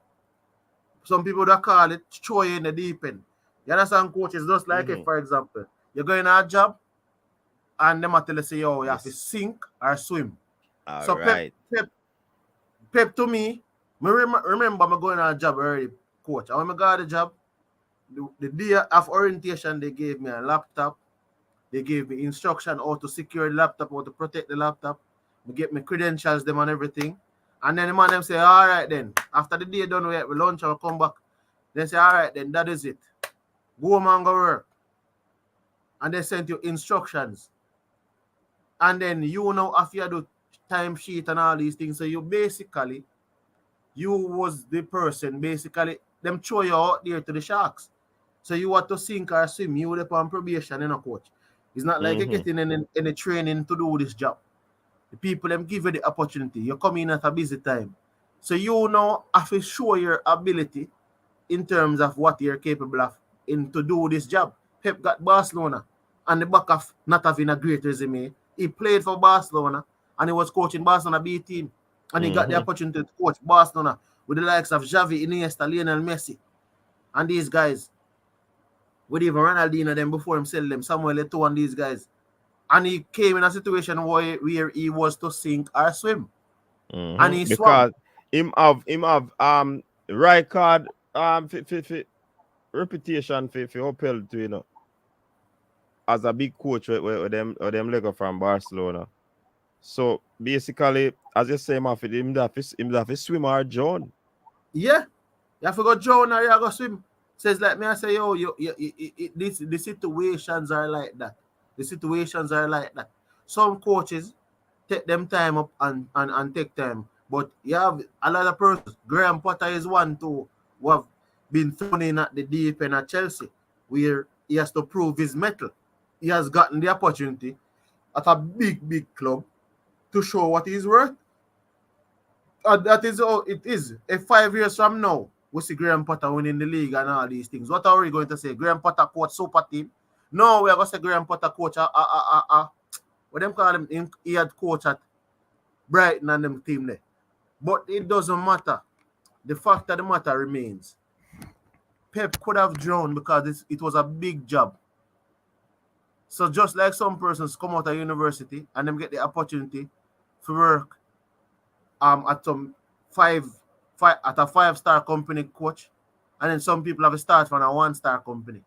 Some people that call it throw you in the deep end. You understand, coaches? Just like it, for example, you're going to a job and them tell you, say, yo, you have to sink or swim. All right. Pep to me, remember I'm going on a job already, coach. And when I got the job, the day of orientation, they gave me a laptop. They gave me instruction how to secure the laptop, how to protect the laptop. They get me credentials, them and everything. And then the man them say, all right then. After the day done, we lunch and come back. They say, all right then, that is it. Go home and go work. And they sent you instructions. And then you know if you do time sheet and all these things. So you was the person, basically, them throw you out there to the sharks. So you want to sink or swim, you would on probation, coach. It's not like you're getting any training to do this job. The people them give you the opportunity. You come in at a busy time. So you know have to show your ability in terms of what you're capable of to do this job. Pep got Barcelona on the back of not having a great resume. He played for Barcelona and he was coaching Barcelona B team. And he got the opportunity to coach Barcelona with the likes of Xavi, Iniesta, Lionel Messi. And these guys, with even Ronaldinho them before him sell them, Samuel Eto'o and these guys. And he came in a situation where he was to sink or swim. And he swam. Because him have right card reputation for upheld to, as a big coach with them Lego from Barcelona. So basically, as you say, him have to swim or drown. Yeah. You have to go drown or you have to swim. Says like me, I say, the situations are like that. The situations are like that. some coaches take them time up and take time. But you have a lot of persons. Graham Potter is one too who have been thrown in at the deep end at Chelsea, where he has to prove his mettle. He has gotten the opportunity at a big club to show what he's worth. And that is how it is. If 5 years from now, we see Graham Potter winning the league and all these things, what are we going to say? Graham Potter coach super team? No, we are going to say Graham Potter coach what them call him? He had coach at Brighton and them team there. But it doesn't matter. The fact of the matter remains. Pep could have drawn because it was a big job. So just like some persons come out of university and them get the opportunity to work at some at a 5-star company coach, and then some people have a start from a 1-star company.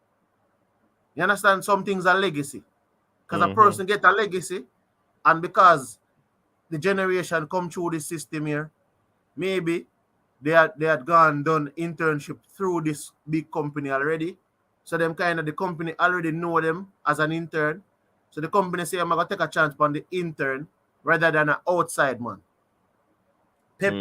You understand? Some things are legacy. Because a person get a legacy, and because the generation come through this system here, maybe they had gone done internship through this big company already. So them kind of the company already know them as an intern. So the company say, I'm gonna take a chance on the intern rather than an outside man. Pep.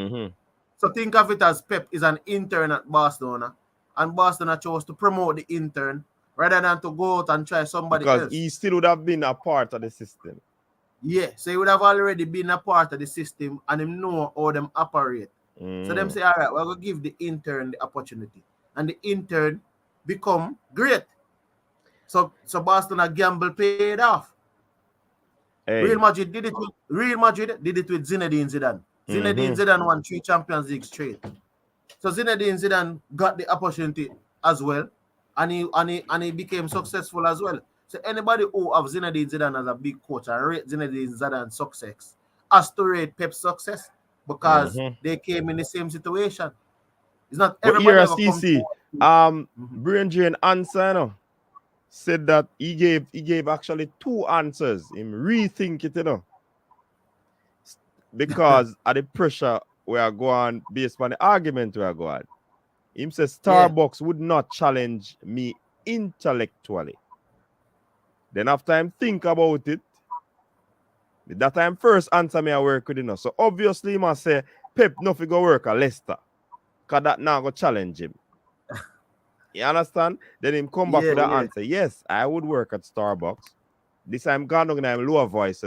So think of it as Pep is an intern at Barcelona, and Barcelona chose to promote the intern rather than to go out and try somebody else. Because he still would have been a part of the system. Yeah, so he would have already been a part of the system and him know how them operate. So them say, all right, we're going to give the intern the opportunity. And the intern become great. So Barcelona gamble paid off. Hey. Real Madrid did it with Zinedine Zidane. Zinedine Zidane won 3 Champions League straight. So Zinedine Zidane got the opportunity as well, and he became successful as well. So anybody who have Zinedine Zidane as a big coach and rate Zinedine Zidane's success has to rate Pep's success because they came in the same situation. It's not everybody ever comes. Brain Drain answer, said that he gave actually 2 answers. Him rethink it, because of the pressure we are going based on the argument we are going. Him says Starbucks would not challenge me intellectually. Then after him think about it, that time first answer me I work with So obviously he must say Pep nothing go work at Leicester. Because that now go challenge him. You understand? Then him come back with that answer. Yes, I would work at Starbucks. This time gone in a lower voice,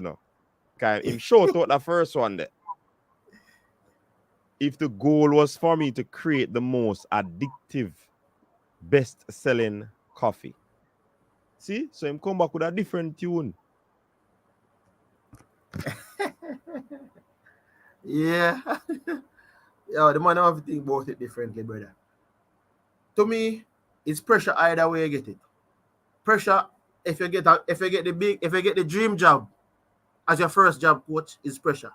Because him shout out the first one there. If the goal was for me to create the most addictive, best-selling coffee. See? So him come back with a different tune. Yeah. The man have to think about it differently, brother. To me, it's pressure either way you get it. Pressure if you get the dream job as your first job coach is pressure.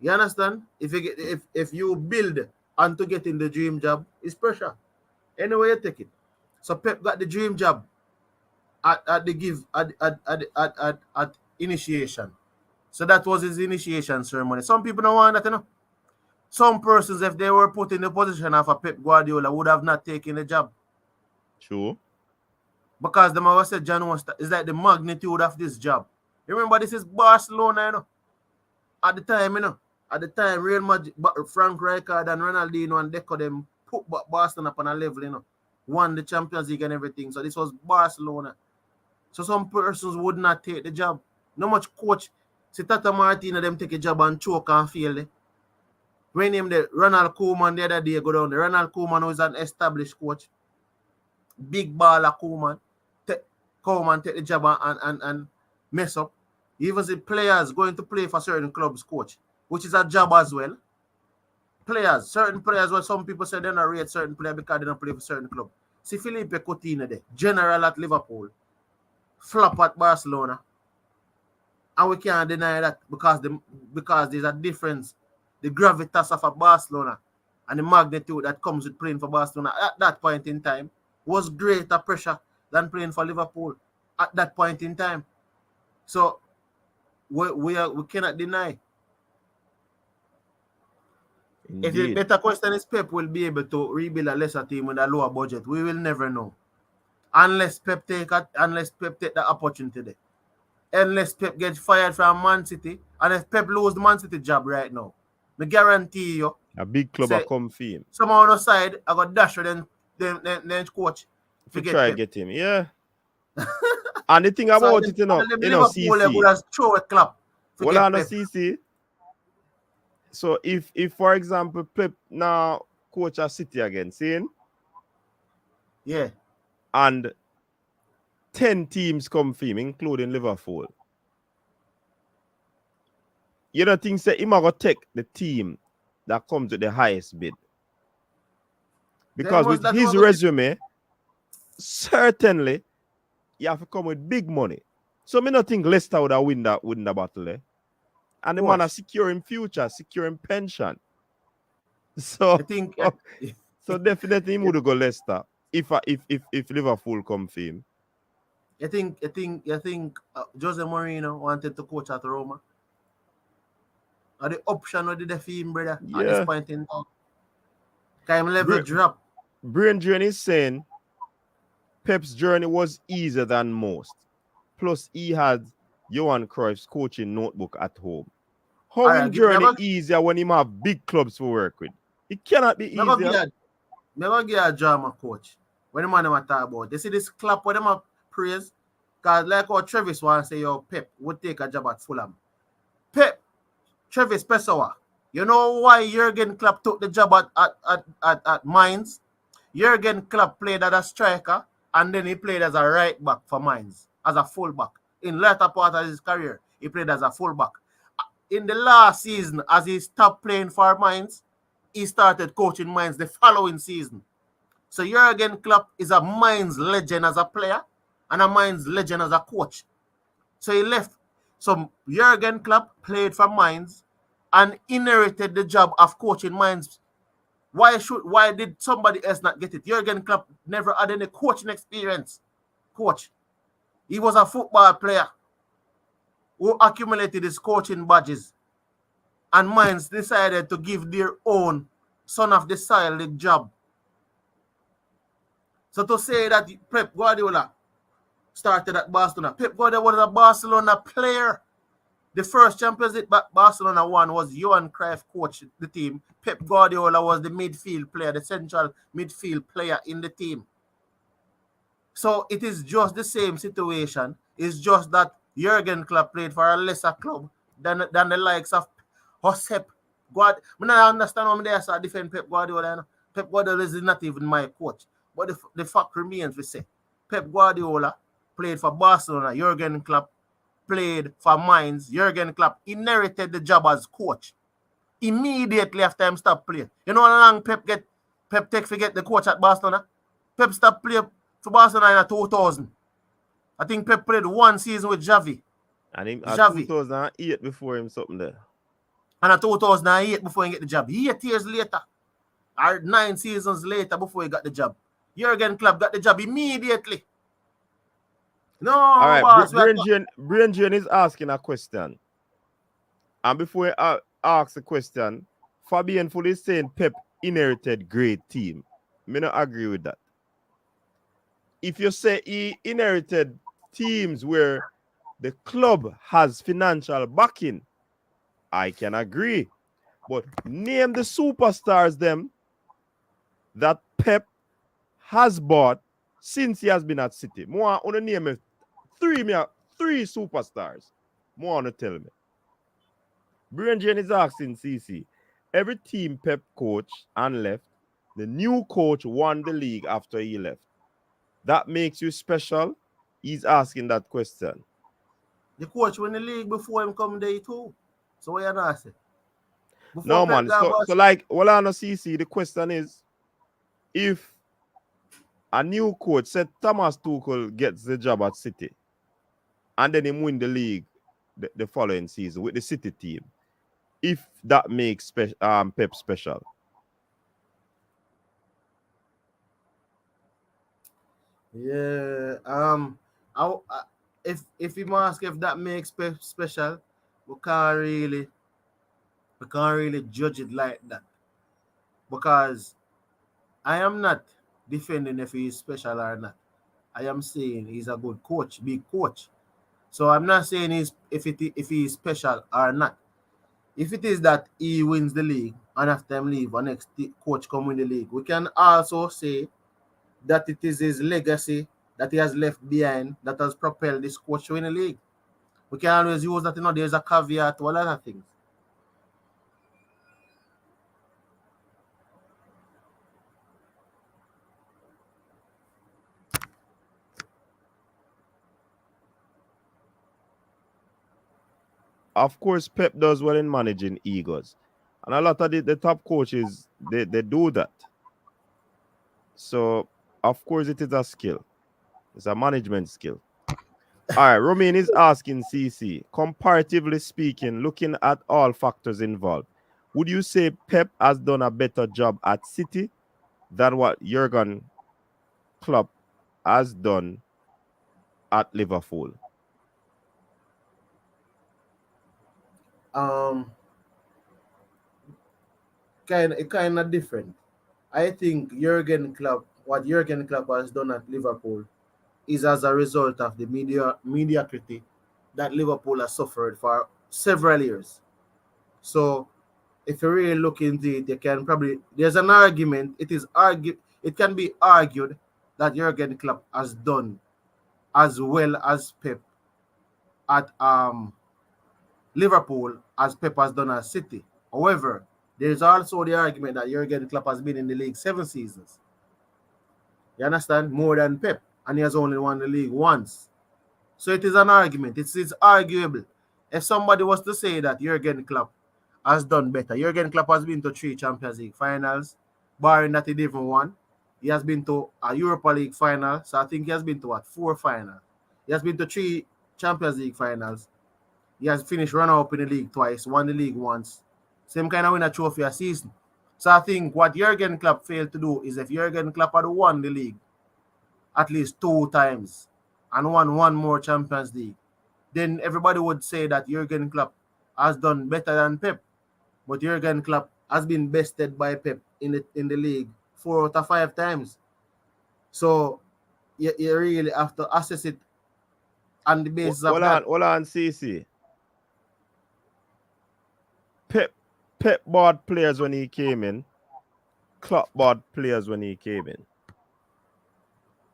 You understand? If you build onto getting the dream job, it's pressure. Anyway you take it. So Pep got the dream job at initiation. So that was his initiation ceremony. Some people don't want that, Some persons, if they were put in the position of a Pep Guardiola, would have not taken the job. True. Because the man said John was is like the magnitude of this job. Remember, this is Barcelona, At the time, Real Madrid, Frank Rijkaard and Ronaldinho and Deco them put Barcelona up on a level, won the Champions League and everything. So this was Barcelona. So some persons would not take the job. No much coach. See Tata Martino them take a job and choke and fail. When him the Ronald Koeman the other day go down. The Ronald Koeman who is an established coach. Big baller Koeman. Koeman take the job and mess up. Even the players going to play for certain clubs coach, which is a job as well. Certain players where some people say they don't rate certain players because they don't play for certain club. See Felipe Coutinho there, general at Liverpool, flop at Barcelona. And we can't deny that because there's a difference. The gravitas of a Barcelona and the magnitude that comes with playing for Barcelona at that point in time was greater pressure than playing for Liverpool at that point in time. So we cannot deny. Indeed. If the better question is Pep will be able to rebuild a lesser team with a lower budget, we will never know. Unless Pep take the opportunity there. unless Pep gets fired from Man City, and if Pep lose the Man City job right now, I guarantee you, A big club say, a come for him. someone on the side, I got dash with then coach If you to try Pep. get him, yeah. And the thing So about it, Liverpool CC. would have throw a club. Well, I know CC. So if for example Pep now coach a City again, seeing? Yeah. And 10 teams come for him, including Liverpool. You don't think say him gonna take the team that comes with the highest bid? Because with his resume, certainly you have to come with big money. So me not think Leicester would have win the battle, eh? And the man are securing future, securing pension. So I think so definitely he would go Leicester if Liverpool come for him. I think Jose Mourinho wanted to coach at Roma. Or the option what did they for him, brother, at this point in time? Time level drop. Brain Drain is saying Pep's journey was easier than most. Plus, he had Johan Cruyff's coaching notebook at home. How his journey easier when he have big clubs to work with? It cannot be easier. Never get a drama coach. When the man them talk about, they see this clap when them praise. Because like how Travis wants to say, yo, Pep would take a job at Fulham. Pep, Travis Pessoa. You know why Jurgen Klopp took the job at Mainz? Jurgen Klopp played as a striker and then he played as a right back for Mainz, as a full back. In later part of his career, he played as a full back. In the last season, as he stopped playing for Mainz, he started coaching Mainz the following season. So Jurgen Klopp is a Mainz legend as a player and a Mainz legend as a coach. So he left. So Jurgen Klopp played for Mainz and inherited the job of coaching Mainz. Why did somebody else not get it? Jurgen Klopp never had any coaching experience. Coach. He was a football player who accumulated his coaching badges. And Mainz decided to give their own son of the soil the job. So to say that Pep Guardiola started at Barcelona. Pep Guardiola was a Barcelona player. The first Champions League Barcelona won was Johan Cruyff coached the team. Pep Guardiola was the midfield player, the central midfield player in the team. So it is just the same situation. It's just that Jurgen Klopp played for a lesser club than the likes of Josep Guardiola. I don't understand how they are defend Pep Guardiola. Pep Guardiola is not even my coach. But the fact remains, we say, Pep Guardiola played for Barcelona. Jurgen Klopp played for Mainz. Jurgen Klopp inherited the job as coach immediately after him stopped playing. You know how long Pep take to get the coach at Barcelona? Pep stopped playing for Barcelona in 2000. I think Pep played one season with Xavi. And in 2008 before him something there. And in 2008 before he get the job. 8 years later, or 9 seasons later before he got the job. Jurgen Klopp got the job immediately. No, all right, boss. Brain Jane is asking a question. And before he asks a question, Fabian Full is saying Pep inherited great team. I don't agree with that. If you say he inherited teams where the club has financial backing, I can agree. But name the superstars them that Pep has bought since he has been at City. More on the name of three superstars. More on to tell me. Brian Jane is asking CC. Every team Pep coached and left, the new coach won the league after he left. That makes you special? He's asking that question. The coach won the league before him come there too. So what you not say? No, man. So like, well, I know CC, the question is, if a new coach said Thomas Tuchel gets the job at City and then he win the league the following season with the City team, if that makes Pep special. Yeah. If you ask if that makes Pep special, we can't really judge it like that. Because I am not defending if he is special or not. I am saying he's a good coach, big coach. So I'm not saying if he is special or not. If it is that he wins the league and after him leave, and next coach come win the league, we can also say that it is his legacy that he has left behind that has propelled this coach to win the league. We can always use that, there's a caveat to a lot of things. Of course, Pep does well in managing egos. And a lot of the top coaches, they do that. So, of course, it is a skill. It's a management skill. All right, Romain is asking CC, comparatively speaking, looking at all factors involved, would you say Pep has done a better job at City than what Jurgen Klopp has done at Liverpool? Kind of different. I think what Jurgen Klopp has done at Liverpool is as a result of the mediocrity that Liverpool has suffered for several years. So if you really look into it, there's an argument. It can be argued that Jurgen Klopp has done as well as Pep at Liverpool as Pep has done at City. However, there's also the argument that Jurgen Klopp has been in the league 7 seasons. You understand? More than Pep, and he has only won the league once. So it is an argument. It's arguable. If somebody was to say that Jurgen Klopp has done better, Jurgen Klopp has been to 3 Champions League finals, barring that he didn't won. He has been to a Europa League final, so I think he has been to 4 finals. He has been to 3 Champions League finals. He has finished runner-up in the league twice, won the league once. Same kind of win a trophy a season. So I think what Jurgen Klopp failed to do is if Jurgen Klopp had won the league at least 2 times and won 1 more Champions League, then everybody would say that Jurgen Klopp has done better than Pep. But Jurgen Klopp has been bested by Pep in the league 4 out of 5 times. So you really have to assess it on the basis of that. Hold on, CC. Pep bought players when he came in. Klopp bought players when he came in.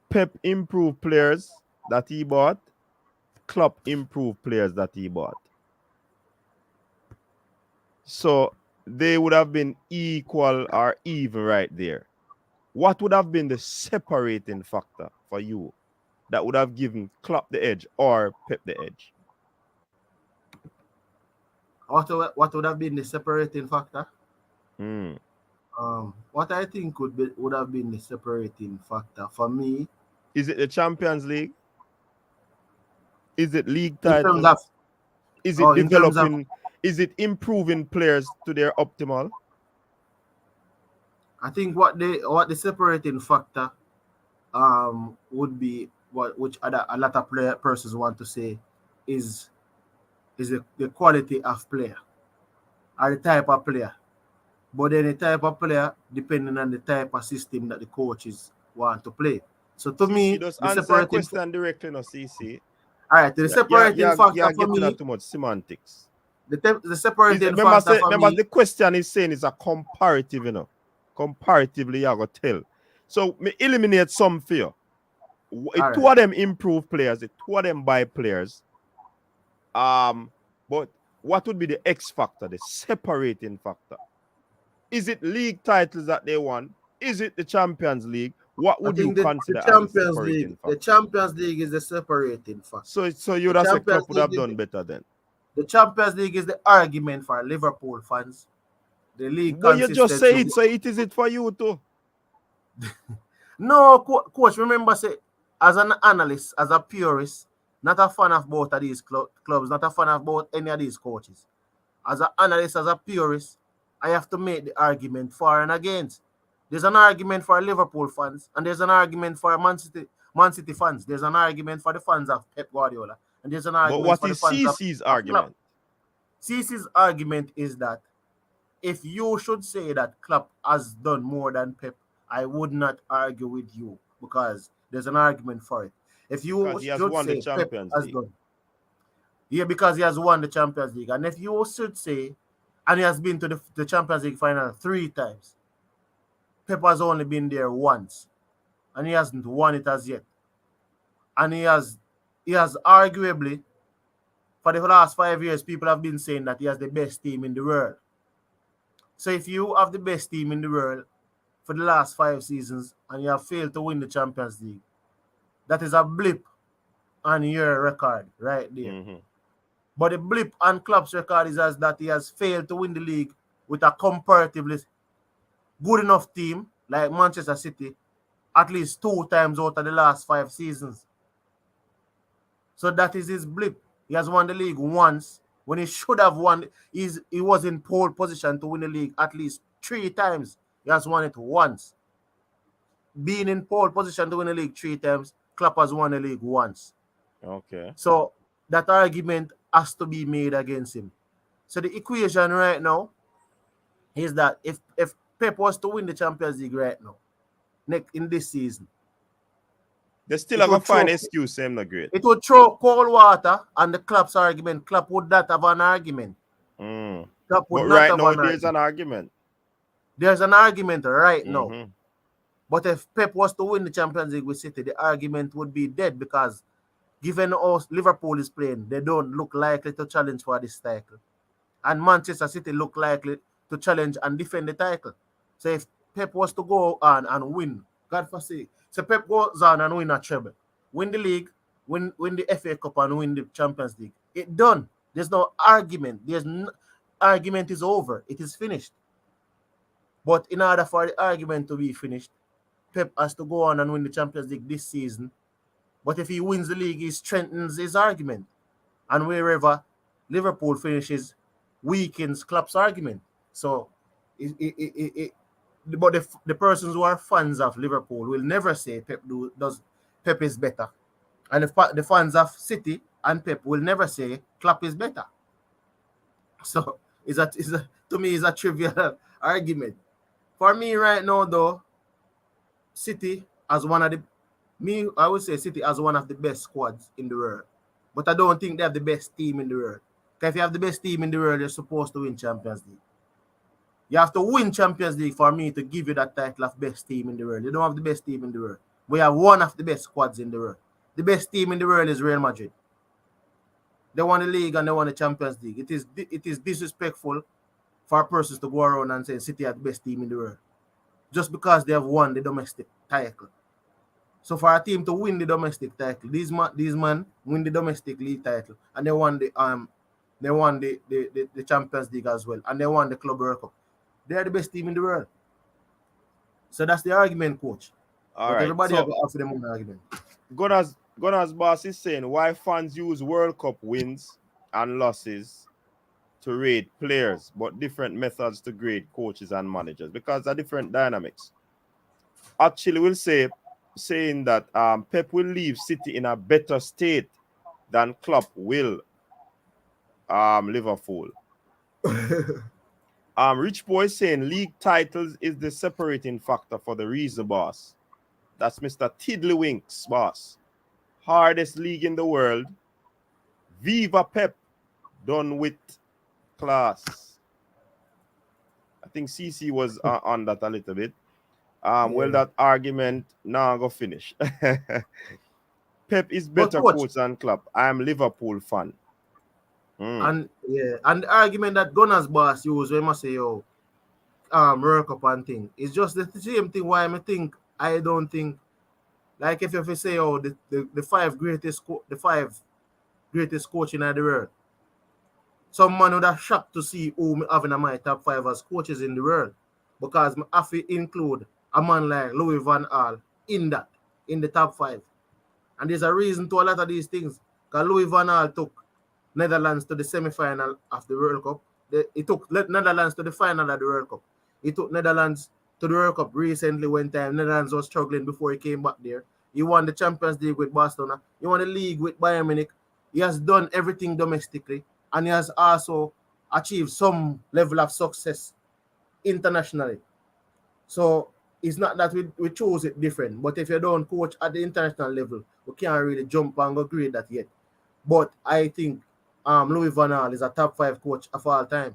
Pep improved players that he bought. Klopp improved players that he bought. So they would have been equal or even right there. What would have been the separating factor for you that would have given Klopp the edge or Pep the edge? What would have been the separating factor? What I think would have been the separating factor for me. Is it the Champions League? Is it league titles? Is it developing? Is it improving players to their optimal? I think what the separating factor would be which a lot of persons want to say is the quality of player or the type of player. But then the type of player depending on the type of system that the coaches want to play. So to me, just the answer separating question directly, no CC. All right, the separating factor for me. Too much semantics. The separating factor for me. Remember, the question is saying it's a comparative, Comparatively, you go tell. So me eliminate some fear. Right. 2 of them improve players. 2 of them buy players. But what would be the X factor, the separating factor? Is it league titles that they won? Is it the Champions League? What would you consider as the separating factor? The Champions League is the separating factor. So you would have said Klopp would have done better then. The Champions League is the argument for Liverpool fans. The league. But you just say it, so it is it for you too. No, coach. Remember, say as an analyst, as a purist, not a fan of both of these clubs, not a fan of both any of these coaches. As an analyst, as a purist, I have to make the argument for and against. There's an argument for Liverpool fans, and there's an argument for Man City fans. There's an argument for the fans of Pep Guardiola, and there's an argument for the fans of CC's argument? CC's argument is that if you should say that Klopp has done more than Pep, I would not argue with you because there's an argument for it. If you should say Pep has done, Yeah, because he has won the Champions League. And if you should say, and he has been to the Champions League final 3 times, Pep has only been there once, and he hasn't won it as yet. And he has arguably, for the last 5 years, people have been saying that he has the best team in the world. So if you have the best team in the world for the last 5 seasons and you have failed to win the Champions League, that is a blip on your record right there. Mm-hmm. But the blip on Klopp's record is as that he has failed to win the league with a comparatively good enough team like Manchester City at least 2 times out of the last 5 seasons. So that is his blip. He has won the league once when he should have won. He was in pole position to win the league at least 3 times. He has won it once. Being in pole position to win the league 3 times, Klopp has won the league once. Okay. So that argument has to be made against him. So the equation right now is that if Pep was to win the Champions League right now, in this season, they still have a fine excuse, same not great. It would throw cold water on the Klopp's argument. Klopp would not have an argument. Klopp would but not right have now, there's an argument. There's an argument right now. But if Pep was to win the Champions League with City, the argument would be dead because given how Liverpool is playing, they don't look likely to challenge for this title. And Manchester City look likely to challenge and defend the title. So if Pep was to go on and win, God forbid, so Pep goes on and win a treble, win the league, win the FA Cup and win the Champions League. It's done. There's no argument. Argument is over. It is finished. But in order for the argument to be finished, Pep has to go on and win the Champions League this season. But if he wins the league, he strengthens his argument. And wherever Liverpool finishes, weakens Klopp's argument. So, but the persons who are fans of Liverpool will never say Pep is better. And the fans of City and Pep will never say Klopp is better. So, to me, it's a trivial argument. For me right now, though, City as one of I would say City as one of the best squads in the world. But I don't think they have the best team in the world. Because if you have the best team in the world, you're supposed to win Champions League. You have to win Champions League for me to give you that title of best team in the world. You don't have the best team in the world. We have one of the best squads in the world. The best team in the world is Real Madrid. They won the league and they won the Champions League. It is disrespectful for persons to go around and say City are the best team in the world just because they have won the domestic title. So for a team to win the domestic title, these men win the domestic league title and they won the Champions League as well and they won the Club World Cup. They are the best team in the world. So that's the argument, coach. All right. Everybody have to offer them an argument. Gunners boss is saying why fans use World Cup wins and losses to rate players, but different methods to grade coaches and managers because of different dynamics. Actually, we'll saying that Pep will leave City in a better state than Klopp will Liverpool. Rich Boy saying league titles is the separating factor for the reason, boss. That's Mr. Tiddlywinks, boss. Hardest league in the world. Viva Pep. Done with class. I think CC was on that a little bit. Well, that argument now go finish. Pep is better coach than Klopp. I am Liverpool fan. And the argument that Gunners boss use when I say World Cup and thing, it's just the same thing. Why I don't think like if you say the 5 greatest coach in the world. Some man would have shocked to see who me having in my top 5 as coaches in the world because I have to include a man like Louis van Gaal in the top 5. And there's a reason to a lot of these things. Because Louis van Gaal took Netherlands to the semi-final of the World Cup. He took Netherlands to the final of the World Cup. He took Netherlands to the World Cup recently when Netherlands was struggling before he came back there. He won the Champions League with Barcelona. He won the league with Bayern Munich. He has done everything domestically. And he has also achieved some level of success internationally. So it's not that we chose it different. But if you don't coach at the international level, we can't really jump and go grade that yet. But I think Louis Van Gaal is a top 5 coach of all time.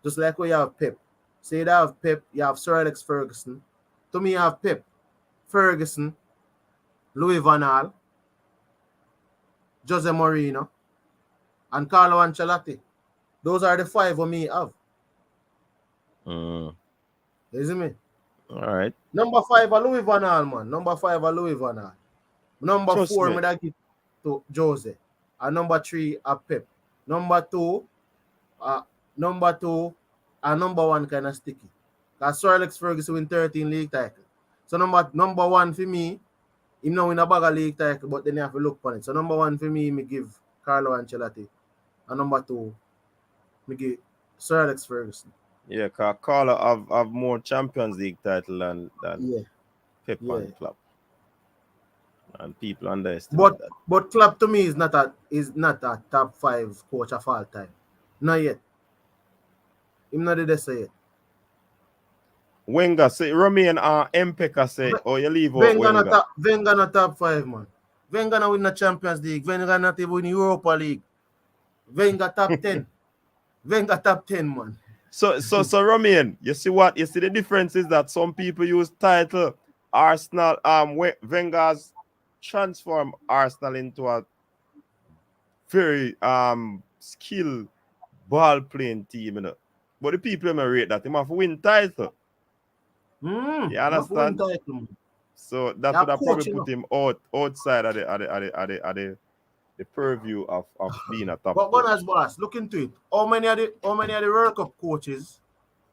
Just like where you have Pep. Say you have Pep, you have Sir Alex Ferguson. To me, you have Pep, Ferguson, Louis Van Gaal, Jose Mourinho, and Carlo Ancelotti. Those are the 5 for me have. You see me? All right. Number 5 are Louis Van Gaal, man. Number 5 are Louis Van Gaal. Number Trust 4, me. me that give to Jose. And number 3 are Pep. Number 2, and number 1 kind of sticky. Because Sir Alex Ferguson win 13 league titles. So number 1 for me, he now win a bag of league title, but then you have to look on it. So number 1 for me give Carlo Ancelotti. And number 2, me give Sir Alex Ferguson. Yeah, because Carlo have more Champions League title than Pep Yeah. and Klopp. And people underestimate that. But Klopp to me is not a top 5 coach of all time. Not yet. Him not did say it. Wenger say Romain and Mpeka say, oh, you leave out Wenger. Wenger not top 5, man. Wenger not win the Champions League. Wenger not even win Europa League. Wenger top 10. Wenger top 10, man. So Romain, you see what? You see the difference is that some people use title. Arsenal, Wenger's transformed Arsenal into a very skilled ball playing team, you know. But the people may rate that. They have to win title. You understand? So that's what I probably put him outside of the purview of being a top. But boss, look into it. How many of the World Cup coaches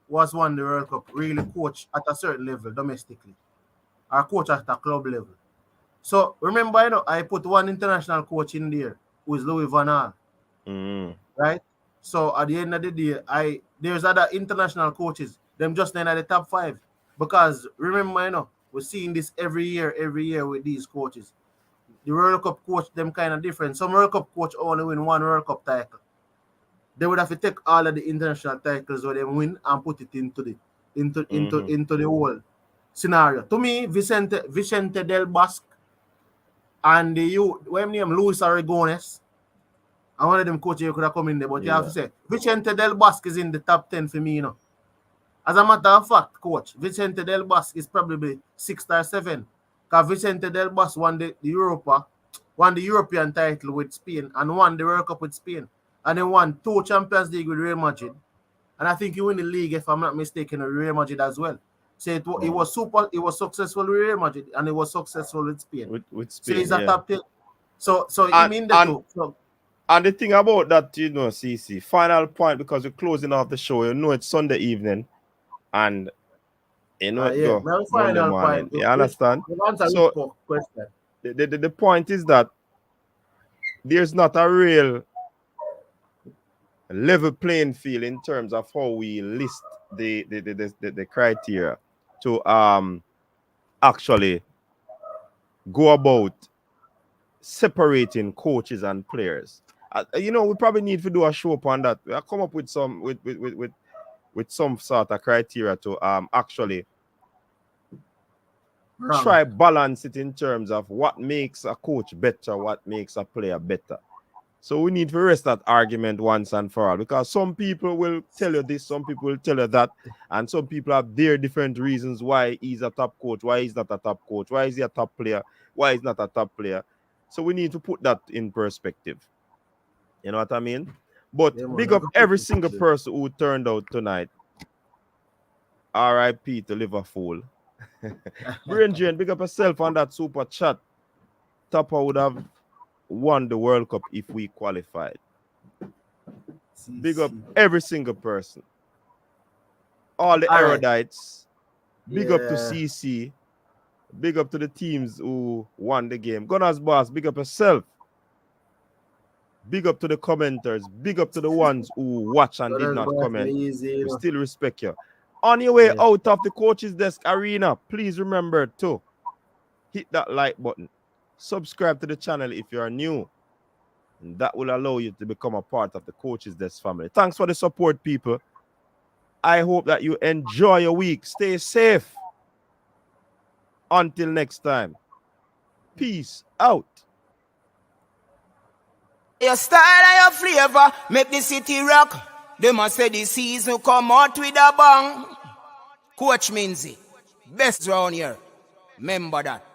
was won the World Cup really coach at a certain level domestically, or coach at a club level? So remember, you know, I put one international coach in there who is Louis Van Gaal, right? So at the end of the day, there's other international coaches. Them just then at the top 5 because remember, you know, we're seeing this every year with these coaches. The World Cup coach, them kind of different. Some World Cup coach only win 1 World Cup title. They would have to take all of the international titles where they win and put it into the whole scenario. To me, Vicente Del Bosque and when name Luis Aragones, and one of them coaches you could have come in there, but you have to say Vicente Del Bosque is in the top 10 for me, you know. As a matter of fact, coach, Vicente Del Bosque is probably 6th or 7th. Because Vicente Del Bosque won the European title with Spain and won the World Cup with Spain. And then won 2 Champions League with Real Madrid. And I think he won the league, if I'm not mistaken, with Real Madrid as well. So it was successful with Real Madrid and it was successful with Spain. With Spain. So he's a top 10. So you mean the two. So, and the thing about that, you know, CC, final point, because we're closing off the show, you know it's Sunday evening. And you know, Monday morning. You understand? So the point is that there's not a real level playing field in terms of how we list the criteria to actually go about separating coaches and players. You know, we probably need to do a show upon that. We'll come up with some with some sort of criteria to actually try balance it in terms of what makes a coach better, what makes a player better. So we need to rest that argument once and for all, because some people will tell you this, some people will tell you that, and some people have their different reasons why he's a top coach, why he's not a top coach, why is he a top player, why he's not a top player. So we need to put that in perspective. You know what I mean? But big up every single person who turned out tonight. R.I.P. to Liverpool. Brain Drain, big up yourself on that super chat. Topper would have won the World Cup if we qualified. Big up every single person. All the erudites. Big up to CC. Big up to the teams who won the game. Gunners Boss, big up yourself. Big up to the commenters. Big up to the ones who watch and did not comment. We still respect you. On your way out of the coach's desk arena, please remember to hit that like button. Subscribe to the channel if you are new. And that will allow you to become a part of the coach's desk family. Thanks for the support, people. I hope that you enjoy your week. Stay safe. Until next time. Peace out. Your style and your flavor make the city rock. They must say the season come out with a bang. Coach Minzy, best round here. Remember that.